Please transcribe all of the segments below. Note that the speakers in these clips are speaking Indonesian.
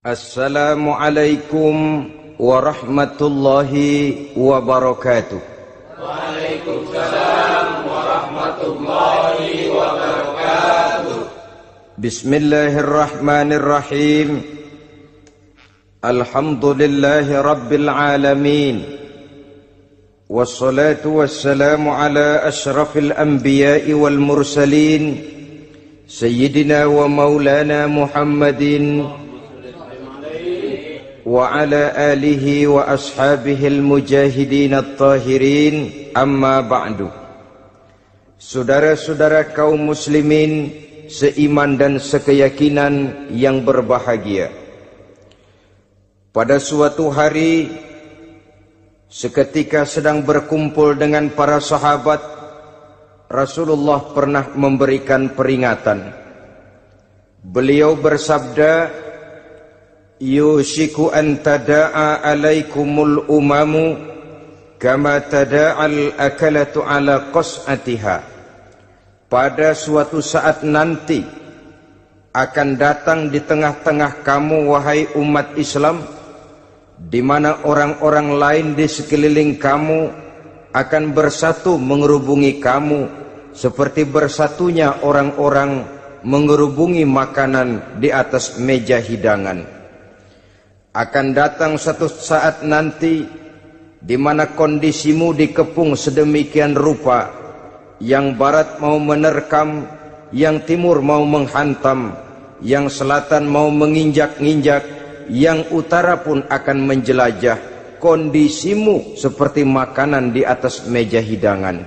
Assalamualaikum warahmatullahi wabarakatuh. Waalaikumsalam warahmatullahi wabarakatuh. Bismillahirrahmanirrahim. Alhamdulillahi rabbil alamin. Wassalatu wassalamu ala ashrafil anbiya'i wal mursalin, Sayyidina wa maulana Muhammadin wa ala alihi wa ashabihil mujahidin at-tahirin, amma ba'du. Saudara-saudara kaum muslimin seiman dan sekeyakinan yang berbahagia, pada suatu hari seketika sedang berkumpul dengan para sahabat, Rasulullah pernah memberikan peringatan. Beliau bersabda, yushiku an tada'a alaikumul umamu kama tada'al akalatu ala qas'atiha. Pada suatu saat nanti akan datang di tengah-tengah kamu, wahai umat Islam, di mana orang-orang lain di sekeliling kamu akan bersatu mengerubungi kamu seperti bersatunya orang-orang mengerubungi makanan di atas meja hidangan. Akan datang satu saat nanti di mana kondisimu dikepung sedemikian rupa, yang barat mau menerkam, yang timur mau menghantam, yang selatan mau menginjak-injak, yang utara pun akan menjelajah. Kondisimu seperti makanan di atas meja hidangan.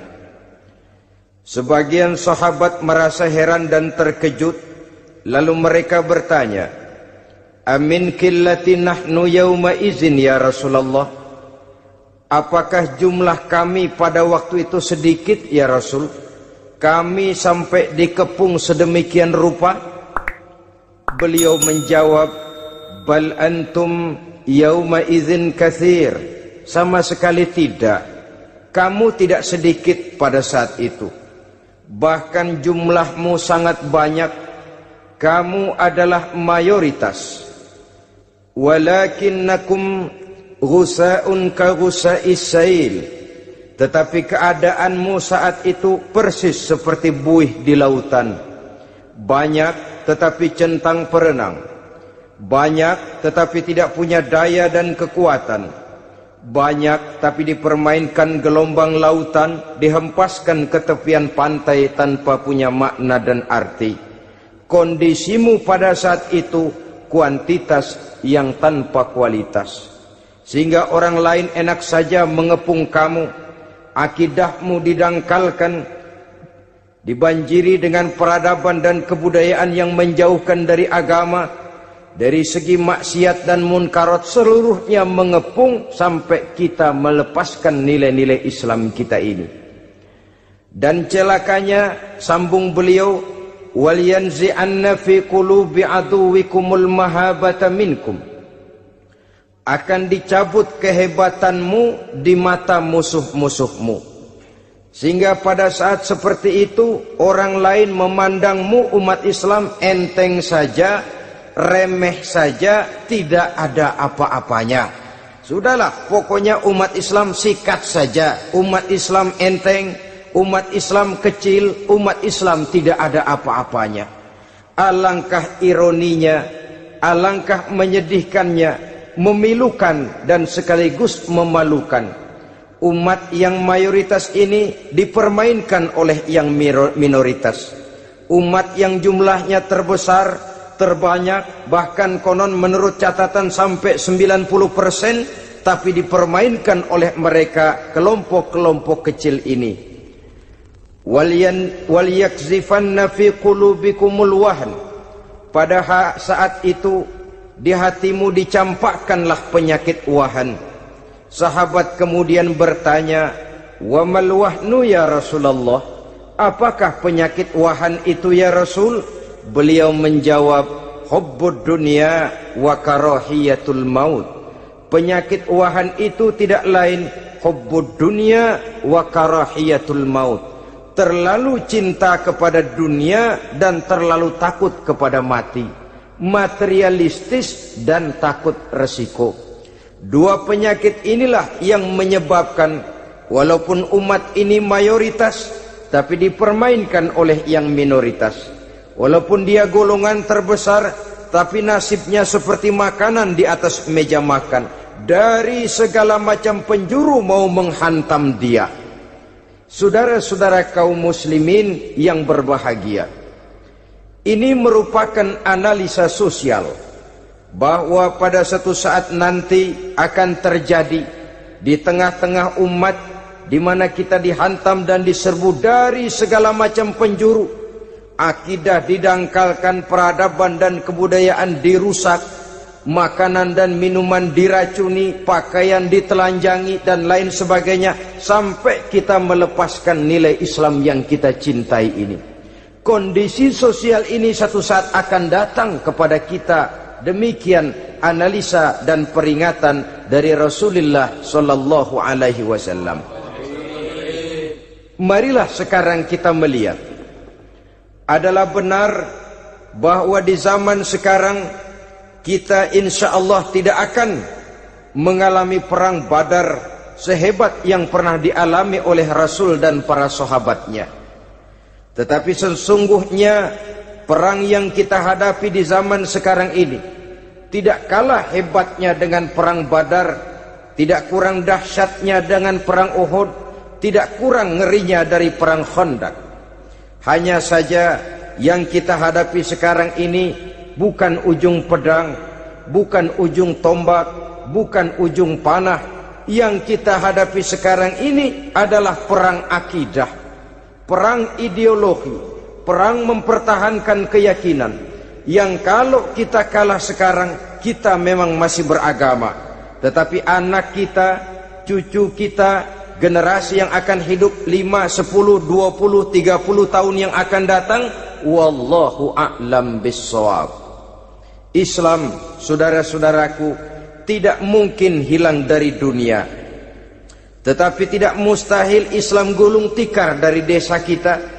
Sebagian sahabat merasa heran dan terkejut, lalu mereka bertanya, amin qillati nahnu yauma izin ya Rasulullah? Apakah jumlah kami pada waktu itu sedikit ya Rasul? Kami sampai dikepung sedemikian rupa? Beliau menjawab, bal antum yauma izin katsir. Sama sekali tidak. Kamu tidak sedikit pada saat itu. Bahkan jumlahmu sangat banyak. Kamu adalah mayoritas. Walakinnakum ghusa'un ka ghusa'is sail. Tetapi keadaanmu saat itu persis seperti buih di lautan. Banyak tetapi centang perenang. Banyak tetapi tidak punya daya dan kekuatan. Banyak tapi dipermainkan gelombang lautan, dihempaskan ke tepian pantai tanpa punya makna dan arti. Kondisimu pada saat itu kuantitas yang tanpa kualitas, sehingga orang lain enak saja mengepung kamu. Akidahmu didangkalkan, dibanjiri dengan peradaban dan kebudayaan yang menjauhkan dari agama. Dari segi maksiat dan munkarat seluruhnya mengepung sampai kita melepaskan nilai-nilai Islam kita ini. Dan celakanya, sambung beliau, wal yanzi'anna fi qulubi aduwikumul mahabata minkum. Akan dicabut kehebatanmu di mata musuh-musuhmu, sehingga pada saat seperti itu orang lain memandangmu umat Islam enteng saja, remeh saja, tidak ada apa-apanya. Sudahlah, pokoknya umat Islam sikat saja. Umat Islam enteng, umat Islam kecil, umat Islam tidak ada apa-apanya. Alangkah ironinya, alangkah menyedihkannya, memilukan dan sekaligus memalukan. Umat yang mayoritas ini dipermainkan oleh yang minoritas. Umat yang jumlahnya terbesar, terbanyak, bahkan konon menurut catatan sampai 90%, tapi dipermainkan oleh mereka kelompok-kelompok kecil ini. Wal yakzifanna fi qulubikumul wahn. Pada saat itu di hatimu dicampakkanlah penyakit wahan. Sahabat kemudian bertanya, wa mal wahnu ya Rasulullah? Apakah penyakit wahan itu ya Rasul? Beliau menjawab, hubbud dunya wa karahiyatul maut. Penyakit wahan itu tidak lain hubbud dunya wa karahiyatul maut. Terlalu cinta kepada dunia dan terlalu takut kepada mati. materialistis dan takut resiko. Dua penyakit inilah yang menyebabkan walaupun umat ini mayoritas, tapi dipermainkan oleh yang minoritas. Walaupun dia golongan terbesar, tapi nasibnya seperti makanan di atas meja makan. Dari segala macam penjuru mau menghantam dia. Saudara-saudara kaum muslimin yang berbahagia, ini merupakan analisa sosial bahwa pada satu saat nanti akan terjadi di tengah-tengah umat di mana kita dihantam dan diserbu dari segala macam penjuru. Akidah didangkalkan, peradaban dan kebudayaan dirusak, makanan dan minuman diracuni, pakaian ditelanjangi dan lain sebagainya, sampai kita melepaskan nilai Islam yang kita cintai ini. Kondisi sosial ini satu saat akan datang kepada kita. Demikian analisa dan peringatan dari Rasulullah sallallahu alaihi wasallam. Marilah sekarang kita melihat, adalah benar bahwa di zaman sekarang kita insya Allah tidak akan mengalami perang Badar sehebat yang pernah dialami oleh Rasul dan para sahabatnya. Tetapi sesungguhnya perang yang kita hadapi di zaman sekarang ini tidak kalah hebatnya dengan perang Badar, tidak kurang dahsyatnya dengan perang Uhud, tidak kurang ngerinya dari perang Khandaq. Hanya saja yang kita hadapi sekarang ini bukan ujung pedang, bukan ujung tombak, bukan ujung panah. Yang kita hadapi sekarang ini adalah perang akidah, perang ideologi, perang mempertahankan keyakinan. Yang kalau kita kalah sekarang, kita memang masih beragama. Tetapi anak kita, cucu kita, generasi yang akan hidup 5, 10, 20, 30 tahun yang akan datang, wallahu a'lam bissawab. Islam, saudara-saudaraku, tidak mungkin hilang dari dunia. Tetapi tidak mustahil Islam gulung tikar dari desa kita.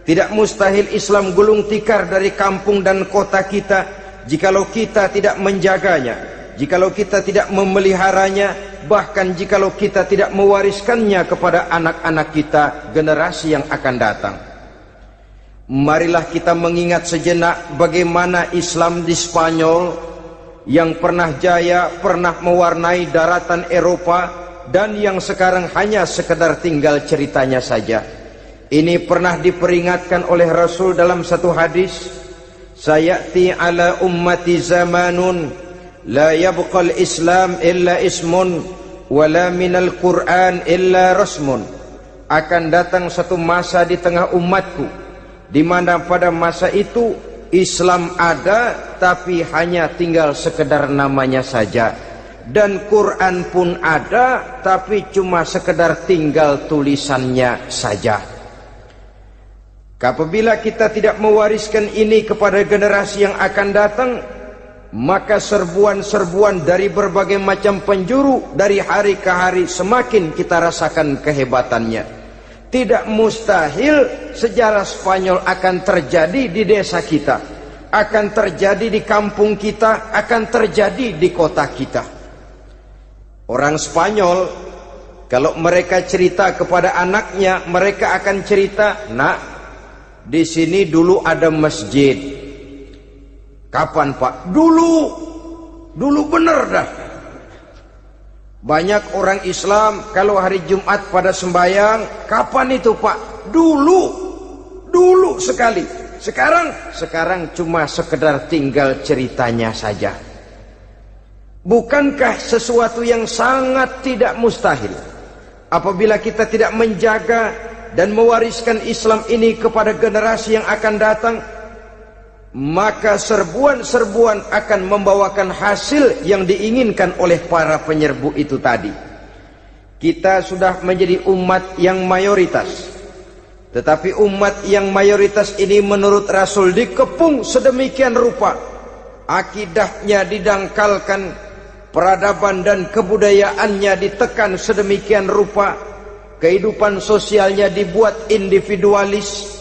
Tidak mustahil Islam gulung tikar dari kampung dan kota kita, jikalau kita tidak menjaganya, jikalau kita tidak memeliharanya, bahkan jikalau kita tidak mewariskannya kepada anak-anak kita, generasi yang akan datang. Marilah kita mengingat sejenak bagaimana Islam di Spanyol yang pernah jaya, pernah mewarnai daratan Eropa, dan yang sekarang hanya sekedar tinggal ceritanya saja. Ini pernah diperingatkan oleh Rasul dalam satu hadis, sayati ala ummati zamanun la yabqal Islam illa ismun wala minal Quran illa rasmun. Akan datang satu masa di tengah umatku di mana pada masa itu Islam ada tapi hanya tinggal sekedar namanya saja, dan Quran pun ada tapi cuma sekedar tinggal tulisannya saja. Apabila kita tidak mewariskan ini kepada generasi yang akan datang, maka serbuan-serbuan dari berbagai macam penjuru dari hari ke hari semakin kita rasakan kehebatannya. Tidak mustahil sejarah Spanyol akan terjadi di desa kita, akan terjadi di kampung kita, akan terjadi di kota kita. Orang Spanyol, kalau mereka cerita kepada anaknya, mereka akan cerita, nak, di sini dulu ada masjid. Kapan, Pak? Dulu bener dah. Banyak orang Islam kalau hari Jumat pada sembahyang, kapan itu, Pak? Dulu sekali. Sekarang cuma sekedar tinggal ceritanya saja. Bukankah sesuatu yang sangat tidak mustahil apabila kita tidak menjaga dan mewariskan Islam ini kepada generasi yang akan datang, maka serbuan-serbuan akan membawakan hasil yang diinginkan oleh para penyerbu itu tadi. Kita sudah menjadi umat yang mayoritas, tetapi umat yang mayoritas ini menurut Rasul dikepung sedemikian rupa, akidahnya didangkalkan, peradaban dan kebudayaannya ditekan sedemikian rupa, kehidupan sosialnya dibuat individualis,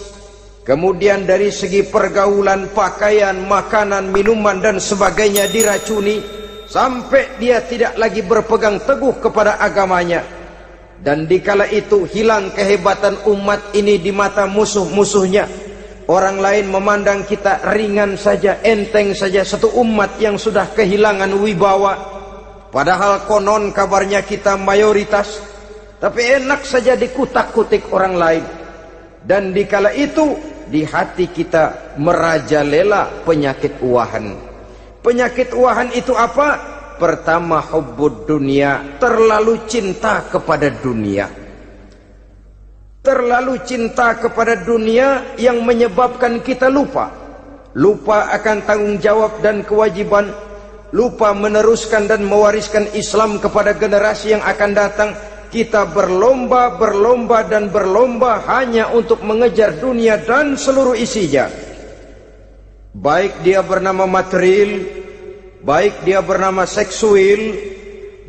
Kemudian dari segi pergaulan, pakaian, makanan, minuman dan sebagainya diracuni, sampai dia tidak lagi berpegang teguh kepada agamanya. Dan dikala itu hilang kehebatan umat ini di mata musuh-musuhnya. Orang lain memandang kita ringan saja, enteng saja, satu umat yang sudah kehilangan wibawa. Padahal konon kabarnya kita mayoritas, tapi enak saja dikutak-kutik orang lain. Dan dikala itu di hati kita merajalela penyakit uahan. Penyakit uahan itu apa? Pertama, hubbud dunia, terlalu cinta kepada dunia. Terlalu cinta kepada dunia yang menyebabkan kita lupa akan tanggung jawab dan kewajiban, lupa meneruskan dan mewariskan Islam kepada generasi yang akan datang. Kita berlomba hanya untuk mengejar dunia dan seluruh isinya. Baik dia bernama material, baik dia bernama seksual,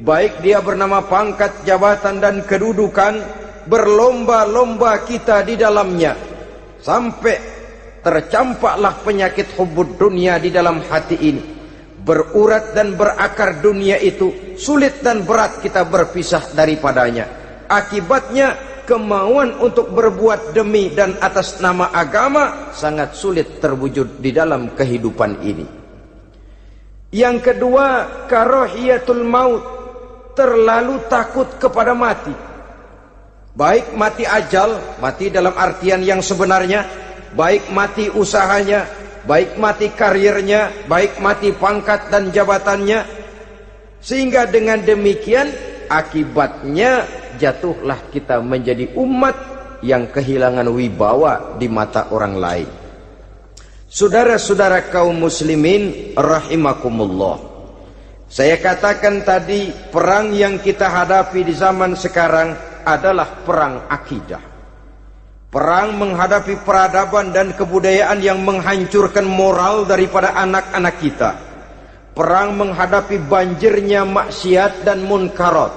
baik dia bernama pangkat, jabatan dan kedudukan, berlomba-lomba kita di dalamnya. Sampai tercampaklah penyakit hubbud dunia di dalam hati ini. Berurat dan berakar dunia itu, sulit dan berat kita berpisah daripadanya. Akibatnya kemauan untuk berbuat demi dan atas nama agama sangat sulit terwujud di dalam kehidupan ini. Yang kedua, karahiyatul maut, terlalu takut kepada mati. Baik mati ajal, mati dalam artian yang sebenarnya, baik mati usahanya, baik mati karirnya, baik mati pangkat dan jabatannya. Sehingga dengan demikian akibatnya jatuhlah kita menjadi umat yang kehilangan wibawa di mata orang lain. Saudara-saudara kaum muslimin rahimakumullah, saya katakan tadi, perang yang kita hadapi di zaman sekarang adalah perang akidah. Perang menghadapi peradaban dan kebudayaan yang menghancurkan moral daripada anak-anak kita. Perang menghadapi banjirnya maksiat dan munkarat.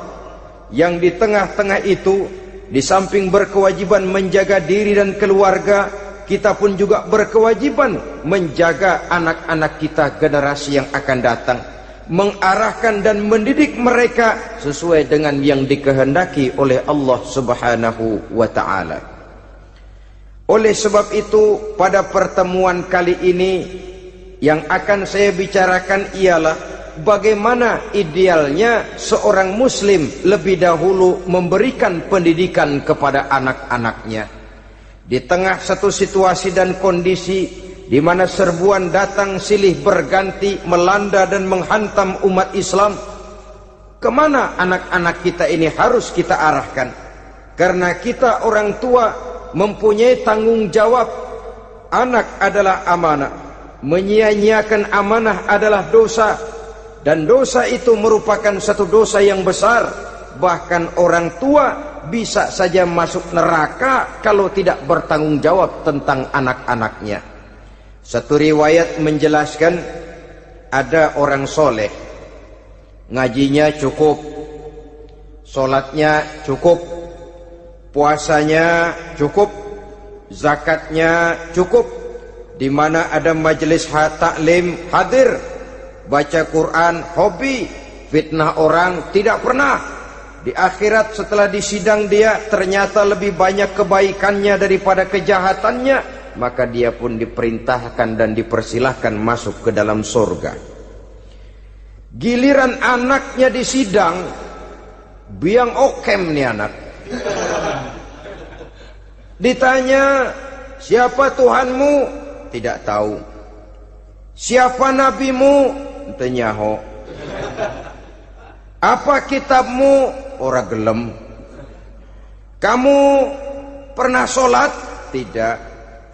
Yang di tengah-tengah itu, di samping berkewajiban menjaga diri dan keluarga, kita pun juga berkewajiban menjaga anak-anak kita, generasi yang akan datang. Mengarahkan dan mendidik mereka sesuai dengan yang dikehendaki oleh Allah Subhanahu wa ta'ala. Oleh sebab itu, pada pertemuan kali ini yang akan saya bicarakan ialah bagaimana idealnya seorang muslim lebih dahulu memberikan pendidikan kepada anak-anaknya. Di tengah satu situasi dan kondisi di mana serbuan datang silih berganti melanda dan menghantam umat Islam, kemana anak-anak kita ini harus kita arahkan? Karena kita orang tua mempunyai tanggung jawab. Anak adalah amanah, menyia-nyiakan amanah adalah dosa, dan dosa itu merupakan satu dosa yang besar. Bahkan orang tua bisa saja masuk neraka kalau tidak bertanggung jawab tentang anak-anaknya. Satu riwayat menjelaskan, ada orang soleh, ngajinya cukup, sholatnya cukup, puasanya cukup, zakatnya cukup, di mana ada majelis taklim hadir, baca Quran hobi, fitnah orang tidak pernah. Di akhirat setelah disidang dia ternyata lebih banyak kebaikannya daripada kejahatannya, maka dia pun diperintahkan dan dipersilahkan masuk ke dalam surga. Giliran anaknya disidang, biang okem nih anak. Ditanya, siapa Tuhanmu? Tidak tahu. Siapa nabimu? Tenyaho. Apa kitabmu? Ora gelem. Kamu pernah sholat? Tidak.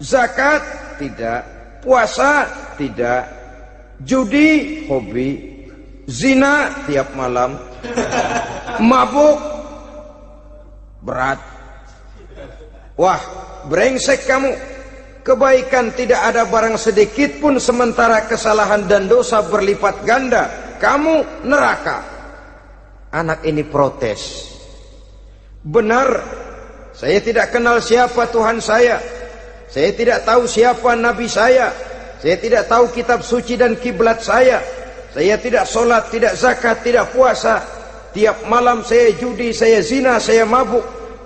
Zakat? Tidak. Puasa? Tidak. Judi? Hobi. Zina? Tiap malam. Mabuk? Berat. Wah, brengsek kamu. Kebaikan tidak ada barang sedikit pun, sementara kesalahan dan dosa berlipat ganda. Kamu neraka. Anak ini protes. Benar, saya tidak kenal siapa Tuhan saya. Saya tidak tahu siapa nabi saya. Saya tidak tahu kitab suci dan kiblat saya. Saya tidak sholat, tidak zakat, tidak puasa. Tiap malam saya judi, saya zina, saya mabuk.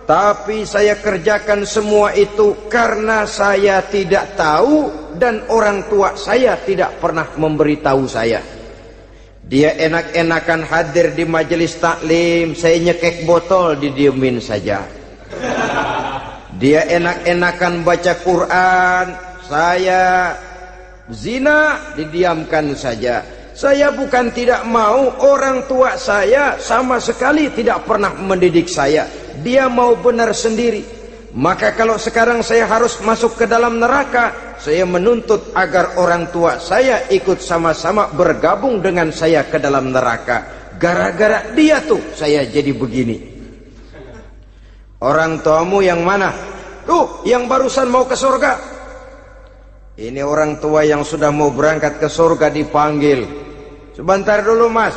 Tapi saya kerjakan semua itu karena saya tidak tahu dan orang tua saya tidak pernah memberitahu saya. Dia enak-enakan hadir di majelis taklim, saya nyekek botol, didiemin saja. Dia enak-enakan baca Quran, saya zina, didiamkan saja. Saya bukan tidak mau, orang tua saya sama sekali tidak pernah mendidik saya. Dia mau benar sendiri. Maka kalau sekarang saya harus masuk ke dalam neraka, saya menuntut agar orang tua saya ikut sama-sama bergabung dengan saya ke dalam neraka. Gara-gara dia tuh saya jadi begini. Orang tuamu yang mana? Tuh, yang barusan mau ke surga. Ini orang tua yang sudah mau berangkat ke surga dipanggil. Sebentar dulu, Mas.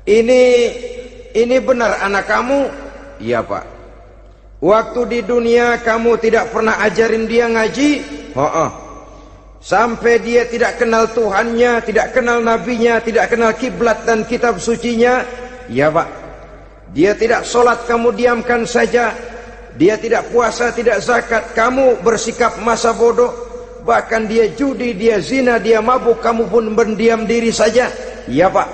Ini benar anak kamu? Iya, Pak. Waktu di dunia kamu tidak pernah ajarin dia ngaji? Sampai dia tidak kenal Tuhannya, tidak kenal nabinya, tidak kenal kiblat dan kitab sucinya? Iya, Pak. Dia tidak sholat, kamu diamkan saja. Dia tidak puasa, tidak zakat, kamu bersikap masa bodoh. Bahkan dia judi, dia zina, dia mabuk, kamu pun berdiam diri saja. Iya, Pak.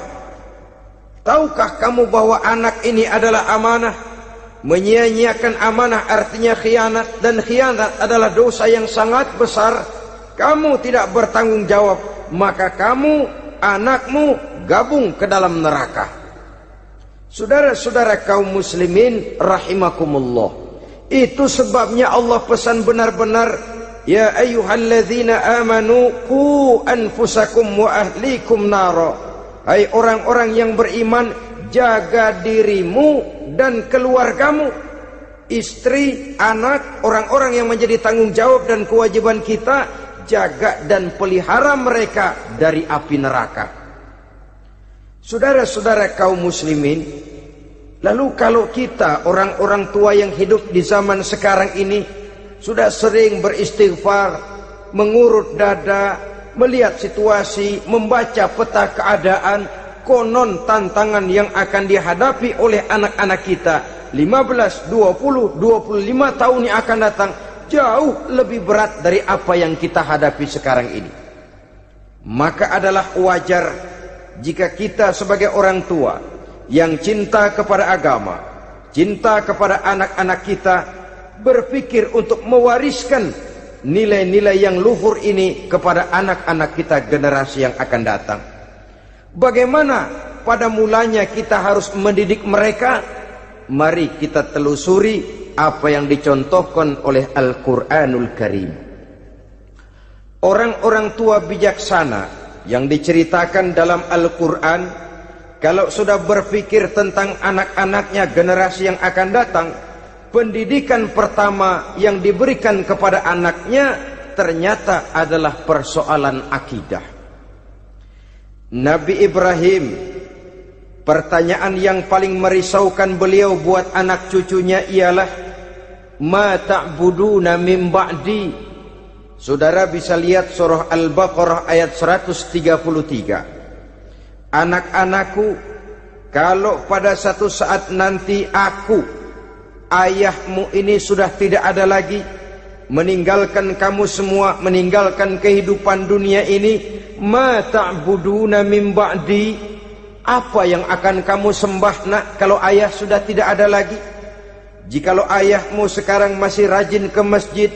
Tahukah kamu bahwa anak ini adalah amanah? Menyia-nyiakan amanah artinya khianat, dan khianat adalah dosa yang sangat besar. Kamu tidak bertanggung jawab, maka kamu, anakmu gabung ke dalam neraka. Saudara-saudara kaum muslimin rahimakumullah, itu sebabnya Allah pesan benar-benar, ya ayyuhalladzina amanu qu anfusakum wa ahlikum nara. Hai orang-orang yang beriman, jaga dirimu dan keluargamu, istri, anak, orang-orang yang menjadi tanggung jawab dan kewajiban kita, jaga dan pelihara mereka dari api neraka. Saudara-saudara kaum muslimin, lalu kalau kita orang-orang tua yang hidup di zaman sekarang ini sudah sering beristighfar, mengurut dada, melihat situasi, membaca peta keadaan, konon tantangan yang akan dihadapi oleh anak-anak kita 15, 20, 25 tahun yang akan datang jauh lebih berat dari apa yang kita hadapi sekarang ini. Maka adalah wajar jika kita sebagai orang tua yang cinta kepada agama, cinta kepada anak-anak kita, berpikir untuk mewariskan nilai-nilai yang luhur ini kepada anak-anak kita generasi yang akan datang. Bagaimana pada mulanya kita harus mendidik mereka? Mari kita telusuri apa yang dicontohkan oleh Al-Quranul Karim. Orang-orang tua bijaksana yang diceritakan dalam Al-Quran, kalau sudah berpikir tentang anak-anaknya generasi yang akan datang, pendidikan pertama yang diberikan kepada anaknya ternyata adalah persoalan akidah. Nabi Ibrahim, pertanyaan yang paling merisaukan beliau buat anak cucunya ialah, ma ta'buduna min ba'di. Saudara bisa lihat surah Al-Baqarah ayat 133. Anak-anakku, kalau pada satu saat nanti aku, ayahmu ini sudah tidak ada lagi, meninggalkan kamu semua, meninggalkan kehidupan dunia ini, ma ta'buduna min ba'di, apa yang akan kamu sembah nak kalau ayah sudah tidak ada lagi? Jikalau ayahmu sekarang masih rajin ke masjid,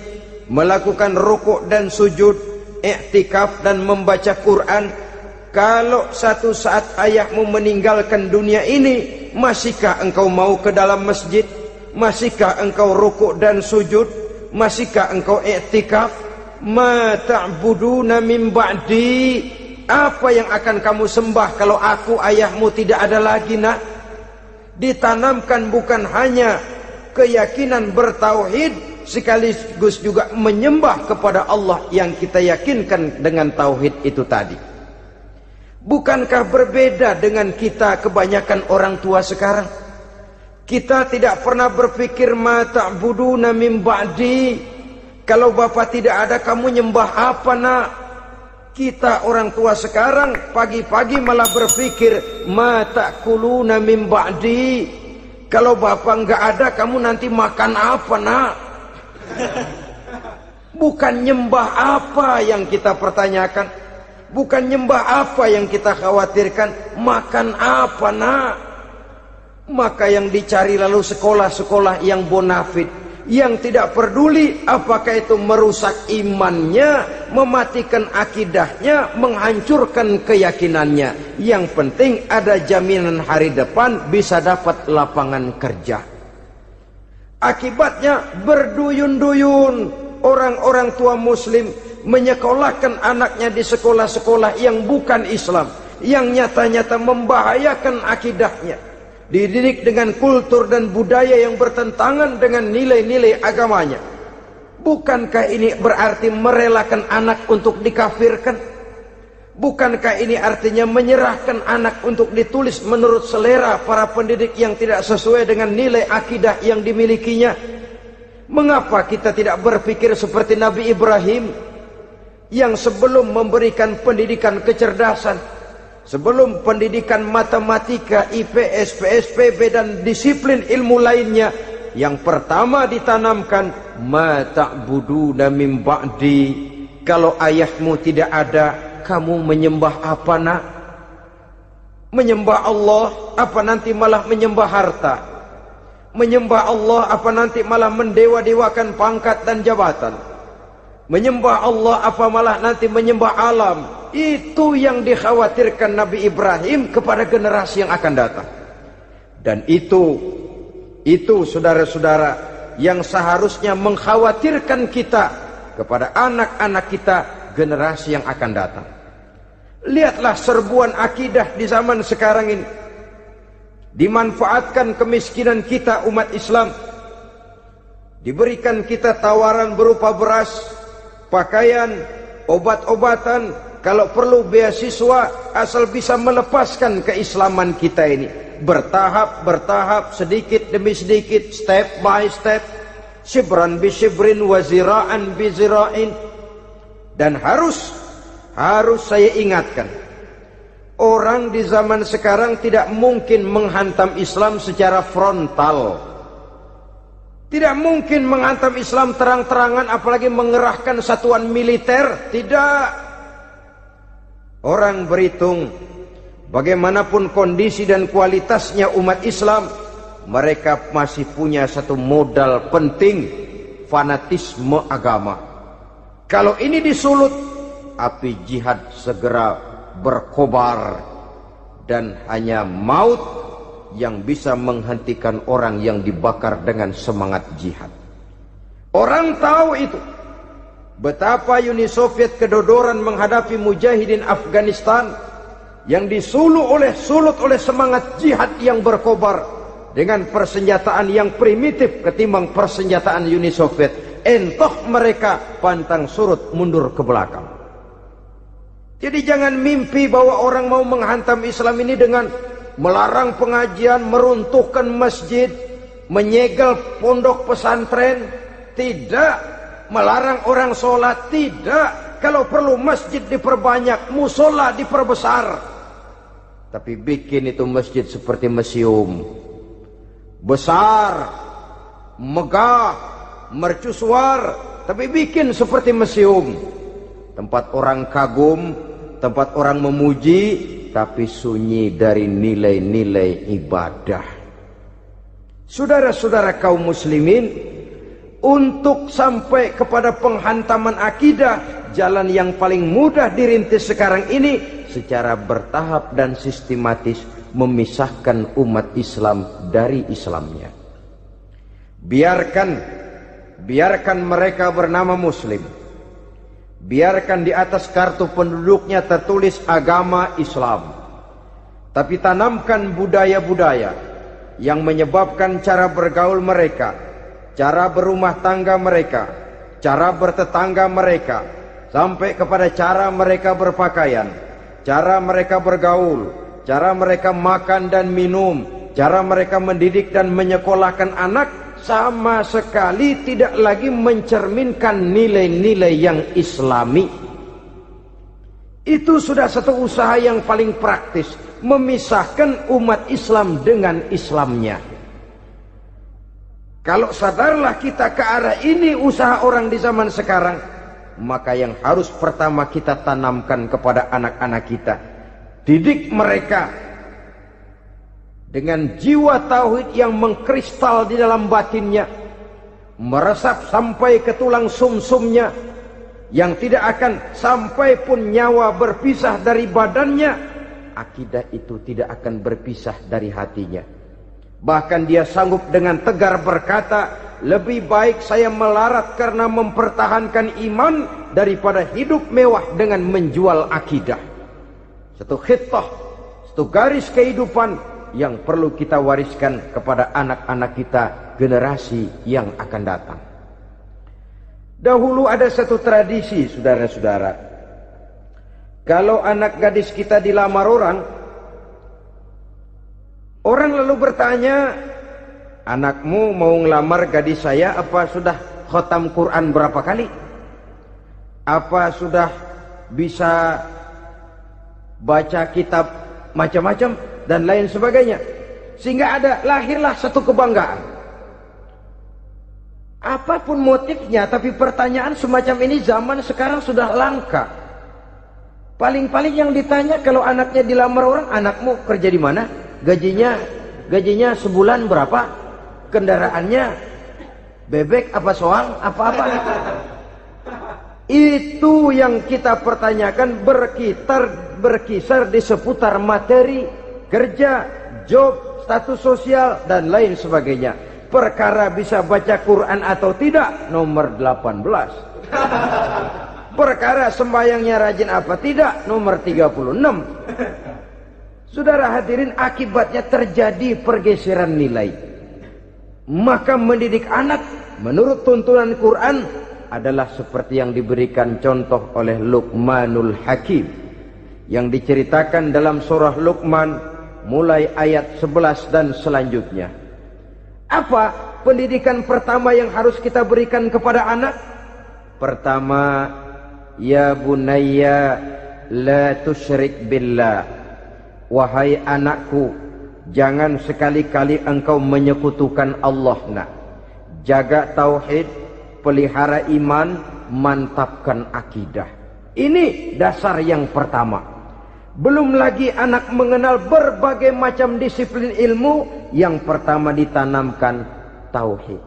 melakukan rukuk dan sujud, i'tikaf dan membaca Quran, kalau satu saat ayahmu meninggalkan dunia ini, masihkah engkau mau ke dalam masjid? Masihkah engkau rukuk dan sujud? Masihkah engkau i'tikaf? Ma ta'buduna min ba'di, apa yang akan kamu sembah kalau aku ayahmu tidak ada lagi nak? Ditanamkan bukan hanya keyakinan bertauhid, sekaligus juga menyembah kepada Allah yang kita yakinkan dengan tauhid itu tadi. Bukankah berbeda dengan kita kebanyakan orang tua sekarang? Kita tidak pernah berpikir ma ta'buduna min ba'di. Kalau bapak tidak ada, kamu nyembah apa nak? Kita orang tua sekarang pagi-pagi malah berpikir ma ta'kuluna min ba'di. Kalau bapak enggak ada, kamu nanti makan apa nak? Bukan nyembah apa yang kita pertanyakan, bukan nyembah apa yang kita khawatirkan, makan apa nak? Maka yang dicari lalu sekolah-sekolah yang bonafit, yang tidak peduli apakah itu merusak imannya, mematikan akidahnya, menghancurkan keyakinannya. Yang penting ada jaminan hari depan bisa dapat lapangan kerja. Akibatnya berduyun-duyun orang-orang tua muslim menyekolahkan anaknya di sekolah-sekolah yang bukan Islam, yang nyata-nyata membahayakan akidahnya. Dididik dengan kultur dan budaya yang bertentangan dengan nilai-nilai agamanya. Bukankah ini berarti merelakan anak untuk dikafirkan? Bukankah ini artinya menyerahkan anak untuk ditulis menurut selera para pendidik yang tidak sesuai dengan nilai akidah yang dimilikinya? Mengapa kita tidak berpikir seperti Nabi Ibrahim yang sebelum memberikan pendidikan kecerdasan, sebelum pendidikan matematika, IPS, PSPB dan disiplin ilmu lainnya, yang pertama ditanamkan ma ta'buduna min ba'di. Kalau ayahmu tidak ada, kamu menyembah apa nak? Menyembah Allah apa nanti malah menyembah harta? Menyembah Allah apa nanti malah mendewa-dewakan pangkat dan jabatan? Menyembah Allah apa malah nanti menyembah alam? Itu yang dikhawatirkan Nabi Ibrahim kepada generasi yang akan datang. Dan itu saudara-saudara yang seharusnya mengkhawatirkan kita kepada anak-anak kita, generasi yang akan datang. Lihatlah serbuan akidah di zaman sekarang ini. Dimanfaatkan kemiskinan kita umat Islam. Diberikan kita tawaran berupa beras, pakaian, obat-obatan, kalau perlu beasiswa, asal bisa melepaskan keislaman kita ini. Bertahap, sedikit demi sedikit, step by step, shibran bi shibrin wa zira'an bi zira'in. Dan harus saya ingatkan, orang di zaman sekarang tidak mungkin menghantam Islam secara frontal. Tidak mungkin menghantam Islam terang-terangan, apalagi mengerahkan satuan militer. Tidak. Orang berhitung bagaimanapun kondisi dan kualitasnya umat Islam, mereka masih punya satu modal penting, fanatisme agama. Kalau ini disulut, api jihad segera berkobar, dan hanya maut yang bisa menghentikan orang yang dibakar dengan semangat jihad. Orang tahu itu. Betapa Uni Soviet kedodoran menghadapi mujahidin Afghanistan yang disulut oleh semangat jihad yang berkobar dengan persenjataan yang primitif ketimbang persenjataan Uni Soviet. Entah mereka pantang surut mundur ke belakang. Jadi jangan mimpi bahwa orang mau menghantam Islam ini dengan melarang pengajian, meruntuhkan masjid, menyegel pondok pesantren. Tidak. Melarang orang sholat. Tidak. Kalau perlu masjid diperbanyak, musola diperbesar. Tapi bikin itu masjid seperti museum. Besar, megah, mercusuar, tapi bikin seperti museum. Tempat orang kagum, tempat orang memuji, tapi sunyi dari nilai-nilai ibadah. Saudara-saudara kaum muslimin, untuk sampai kepada penghantaman akidah, jalan yang paling mudah dirintis sekarang ini secara bertahap dan sistematis, memisahkan umat Islam dari Islamnya. Biarkan mereka bernama Muslim. Biarkan di atas kartu penduduknya tertulis agama Islam. Tapi tanamkan budaya-budaya yang menyebabkan cara bergaul mereka, cara berumah tangga mereka, cara bertetangga mereka, sampai kepada cara mereka berpakaian, cara mereka bergaul, cara mereka makan dan minum, Cara mereka mendidik dan menyekolahkan anak sama sekali tidak lagi mencerminkan nilai-nilai yang islami. Itu sudah satu usaha yang paling praktis, memisahkan umat Islam dengan Islamnya. Kalau sadarlah kita ke arah ini usaha orang di zaman sekarang, maka yang harus pertama kita tanamkan kepada anak-anak kita, didik mereka dengan jiwa tauhid yang mengkristal di dalam batinnya, meresap sampai ke tulang sumsumnya, yang tidak akan sampai pun nyawa berpisah dari badannya, akidah itu tidak akan berpisah dari hatinya. Bahkan dia sanggup dengan tegar berkata, lebih baik saya melarat karena mempertahankan iman daripada hidup mewah dengan menjual akidah. Satu khitah, satu garis kehidupan yang perlu kita wariskan kepada anak-anak kita, generasi yang akan datang. Dahulu ada satu tradisi, saudara-saudara. Kalau anak gadis kita dilamar orang lalu bertanya, anakmu mau ngelamar gadis saya, apa sudah khatam Quran berapa kali? Apa sudah bisa baca kitab macam-macam dan lain sebagainya? Sehingga lahirlah satu kebanggaan. Apapun motifnya, tapi pertanyaan semacam ini zaman sekarang sudah langka. Paling-paling yang ditanya kalau anaknya dilamar orang, anakmu kerja di mana? Gajinya sebulan berapa? Kendaraannya bebek apa soang apa-apa? Itu yang kita pertanyakan, berkisar di seputar materi, kerja, job, status sosial dan lain sebagainya. Perkara bisa baca Quran atau tidak, nomor 18. Perkara sembahyangnya rajin apa tidak, nomor 36. Saudara hadirin, akibatnya terjadi pergeseran nilai. Maka mendidik anak menurut tuntunan Quran adalah seperti yang diberikan contoh oleh Luqmanul Hakim, yang diceritakan dalam surah Luqman mulai ayat 11 dan selanjutnya. Apa pendidikan pertama yang harus kita berikan kepada anak? Pertama, ya bunayya la tusyrik billah. Wahai anakku, jangan sekali-kali engkau menyekutukan Allah. Nak, jaga tauhid, pelihara iman, mantapkan akidah. Ini dasar yang pertama. Belum lagi anak mengenal berbagai macam disiplin ilmu, yang pertama ditanamkan tauhid.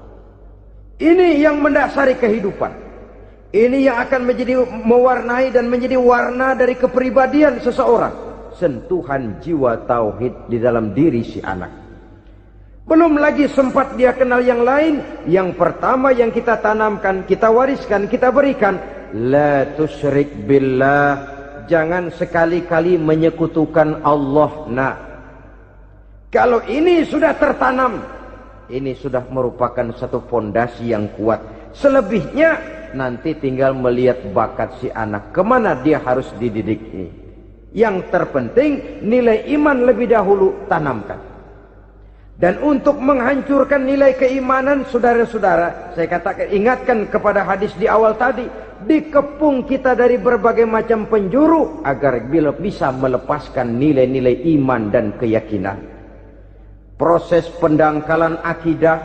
Ini yang mendasari kehidupan. Ini yang akan mewarnai dan menjadi warna dari kepribadian seseorang. Sentuhan jiwa tauhid di dalam diri si anak. Belum lagi sempat dia kenal yang lain. Yang pertama yang kita tanamkan, kita wariskan, kita berikan, la tusyrik billah. Jangan sekali-kali menyekutukan Allah. Nah, kalau ini sudah tertanam, ini sudah merupakan satu fondasi yang kuat. Selebihnya nanti tinggal melihat bakat si anak, kemana dia harus dididik ini. Yang terpenting nilai iman lebih dahulu tanamkan. Dan untuk menghancurkan nilai keimanan, saudara-saudara, saya katakan, ingatkan kepada hadis di awal tadi, dikepung kita dari berbagai macam penjuru agar bisa melepaskan nilai-nilai iman dan keyakinan. Proses pendangkalan akidah,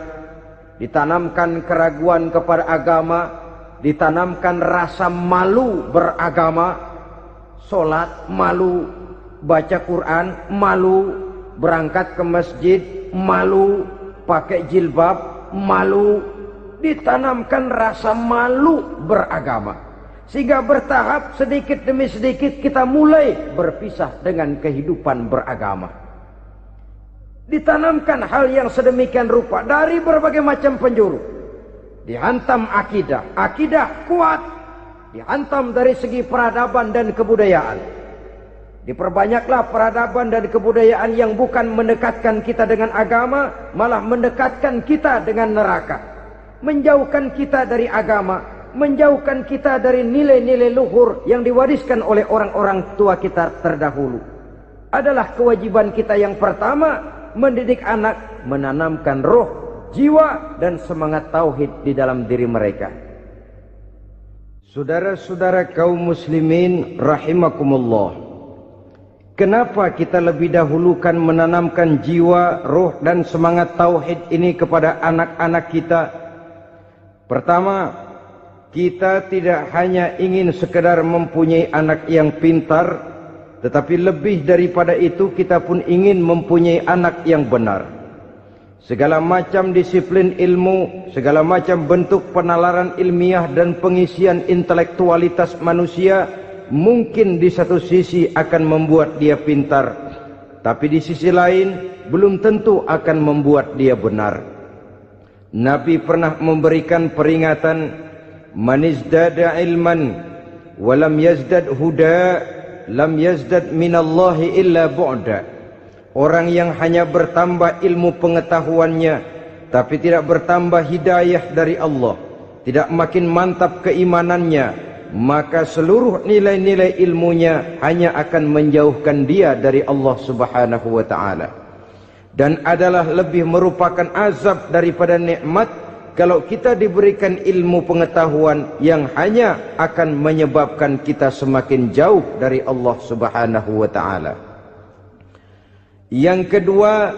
ditanamkan keraguan kepada agama, ditanamkan rasa malu beragama. Sholat malu, baca Quran malu, berangkat ke masjid malu, pakai jilbab malu. Ditanamkan rasa malu beragama, sehingga bertahap sedikit demi sedikit kita mulai berpisah dengan kehidupan beragama. Ditanamkan hal yang sedemikian rupa dari berbagai macam penjuru. Dihantam akidah, akidah kuat. Dihantam dari segi peradaban dan kebudayaan. Diperbanyaklah peradaban dan kebudayaan yang bukan mendekatkan kita dengan agama, malah mendekatkan kita dengan neraka. Menjauhkan kita dari agama, menjauhkan kita dari nilai-nilai luhur yang diwariskan oleh orang-orang tua kita terdahulu. Adalah kewajiban kita yang pertama mendidik anak, menanamkan roh, jiwa dan semangat tauhid di dalam diri mereka. Saudara-saudara kaum muslimin rahimakumullah, kenapa kita lebih dahulukan menanamkan jiwa, roh dan semangat tauhid ini kepada anak-anak kita? Pertama, kita tidak hanya ingin sekedar mempunyai anak yang pintar, tetapi lebih daripada itu kita pun ingin mempunyai anak yang benar. Segala macam disiplin ilmu, segala macam bentuk penalaran ilmiah dan pengisian intelektualitas manusia mungkin di satu sisi akan membuat dia pintar, tapi di sisi lain belum tentu akan membuat dia benar. Nabi pernah memberikan peringatan, man izdada ilman walam yazdad huda lam yazdad minallahi illa bu'da. Orang yang hanya bertambah ilmu pengetahuannya tapi tidak bertambah hidayah dari Allah, tidak makin mantap keimanannya, maka seluruh nilai-nilai ilmunya hanya akan menjauhkan dia dari Allah Subhanahu wa taala. Dan adalah lebih merupakan azab daripada nikmat kalau kita diberikan ilmu pengetahuan yang hanya akan menyebabkan kita semakin jauh dari Allah Subhanahu wa taala. Yang kedua,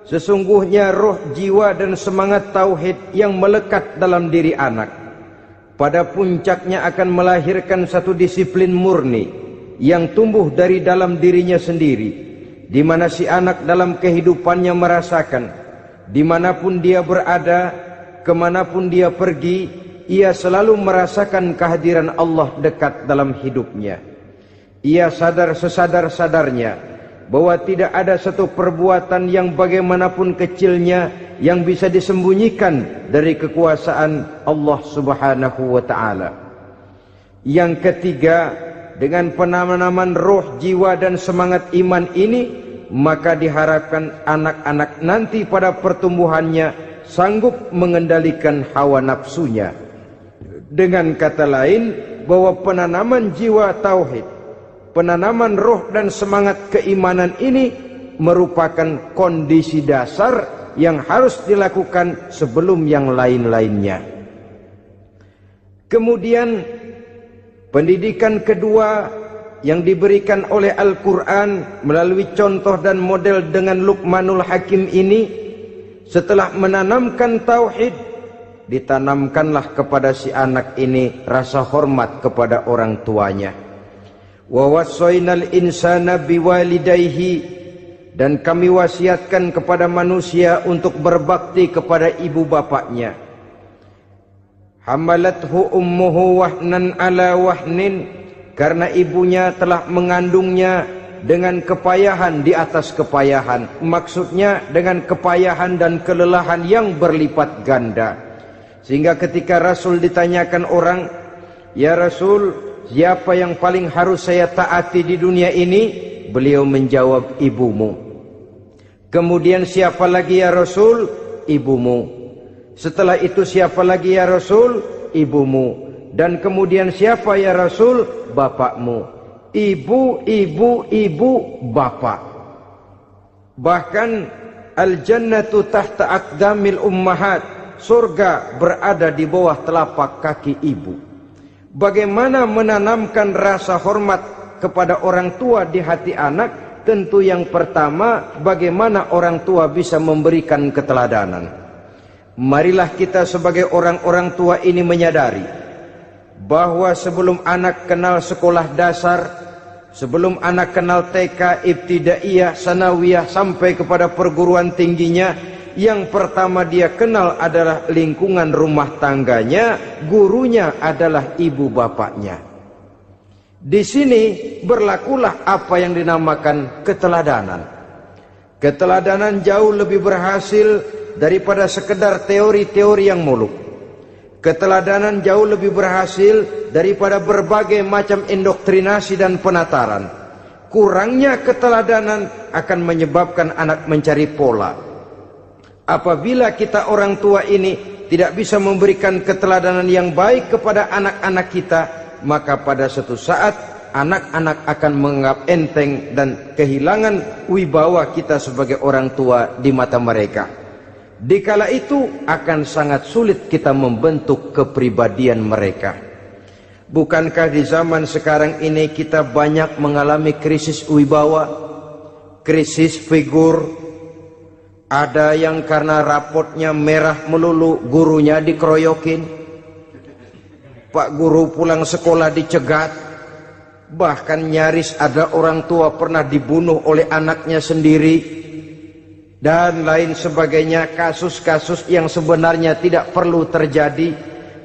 sesungguhnya roh, jiwa dan semangat tauhid yang melekat dalam diri anak pada puncaknya akan melahirkan satu disiplin murni yang tumbuh dari dalam dirinya sendiri, di mana si anak dalam kehidupannya merasakan dimanapun dia berada, kemanapun dia pergi, ia selalu merasakan kehadiran Allah dekat dalam hidupnya. Ia sadar sesadar-sadarnya bahwa tidak ada satu perbuatan yang bagaimanapun kecilnya yang bisa disembunyikan dari kekuasaan Allah Subhanahu wa taala. Yang ketiga, dengan penanaman roh, jiwa dan semangat iman ini, maka diharapkan anak-anak nanti pada pertumbuhannya sanggup mengendalikan hawa nafsunya. Dengan kata lain, bahwa penanaman jiwa tauhid, penanaman roh dan semangat keimanan ini merupakan kondisi dasar yang harus dilakukan sebelum yang lain-lainnya. Kemudian pendidikan kedua yang diberikan oleh Al-Quran melalui contoh dan model dengan Luqmanul Hakim ini, setelah menanamkan tauhid, ditanamkanlah kepada si anak ini rasa hormat kepada orang tuanya. Wa wassaynal insana biwalidayhi, dan kami wasiatkan kepada manusia untuk berbakti kepada ibu bapaknya. Hamalathu ummuhu wahnan ala wahnin, karena ibunya telah mengandungnya dengan kepayahan di atas kepayahan, maksudnya dengan kepayahan dan kelelahan yang berlipat ganda. Sehingga ketika Rasul ditanyakan orang, ya Rasul, siapa yang paling harus saya taati di dunia ini? Beliau menjawab, ibumu. Kemudian siapa lagi ya Rasul? Ibumu. Setelah itu siapa lagi ya Rasul? Ibumu. Dan kemudian siapa ya Rasul? Bapakmu. Ibu, ibu, ibu, bapak. Bahkan al-jannatu tahta aqdamil ummahat, surga berada di bawah telapak kaki ibu. Bagaimana menanamkan rasa hormat kepada orang tua di hati anak? Tentu yang pertama, bagaimana orang tua bisa memberikan keteladanan. Marilah kita sebagai orang-orang tua ini menyadari bahwa sebelum anak kenal sekolah dasar, sebelum anak kenal TK, ibtidaiyah, sanawiyah sampai kepada perguruan tingginya, yang pertama dia kenal adalah lingkungan rumah tangganya, gurunya adalah ibu bapaknya. Di sini berlakulah apa yang dinamakan keteladanan. Keteladanan jauh lebih berhasil daripada sekedar teori-teori yang muluk. Keteladanan jauh lebih berhasil daripada berbagai macam indoktrinasi dan penataran. Kurangnya keteladanan akan menyebabkan anak mencari pola. Apabila kita orang tua ini tidak bisa memberikan keteladanan yang baik kepada anak-anak kita, maka pada suatu saat anak-anak akan menganggap enteng dan kehilangan wibawa kita sebagai orang tua di mata mereka. Dikala itu akan sangat sulit kita membentuk kepribadian mereka. Bukankah di zaman sekarang ini kita banyak mengalami krisis wibawa, krisis figur? Ada yang karena rapotnya merah melulu gurunya dikeroyokin, Pak Guru pulang sekolah dicegat, bahkan nyaris ada orang tua pernah dibunuh oleh anaknya sendiri, dan lain sebagainya. Kasus-kasus yang sebenarnya tidak perlu terjadi,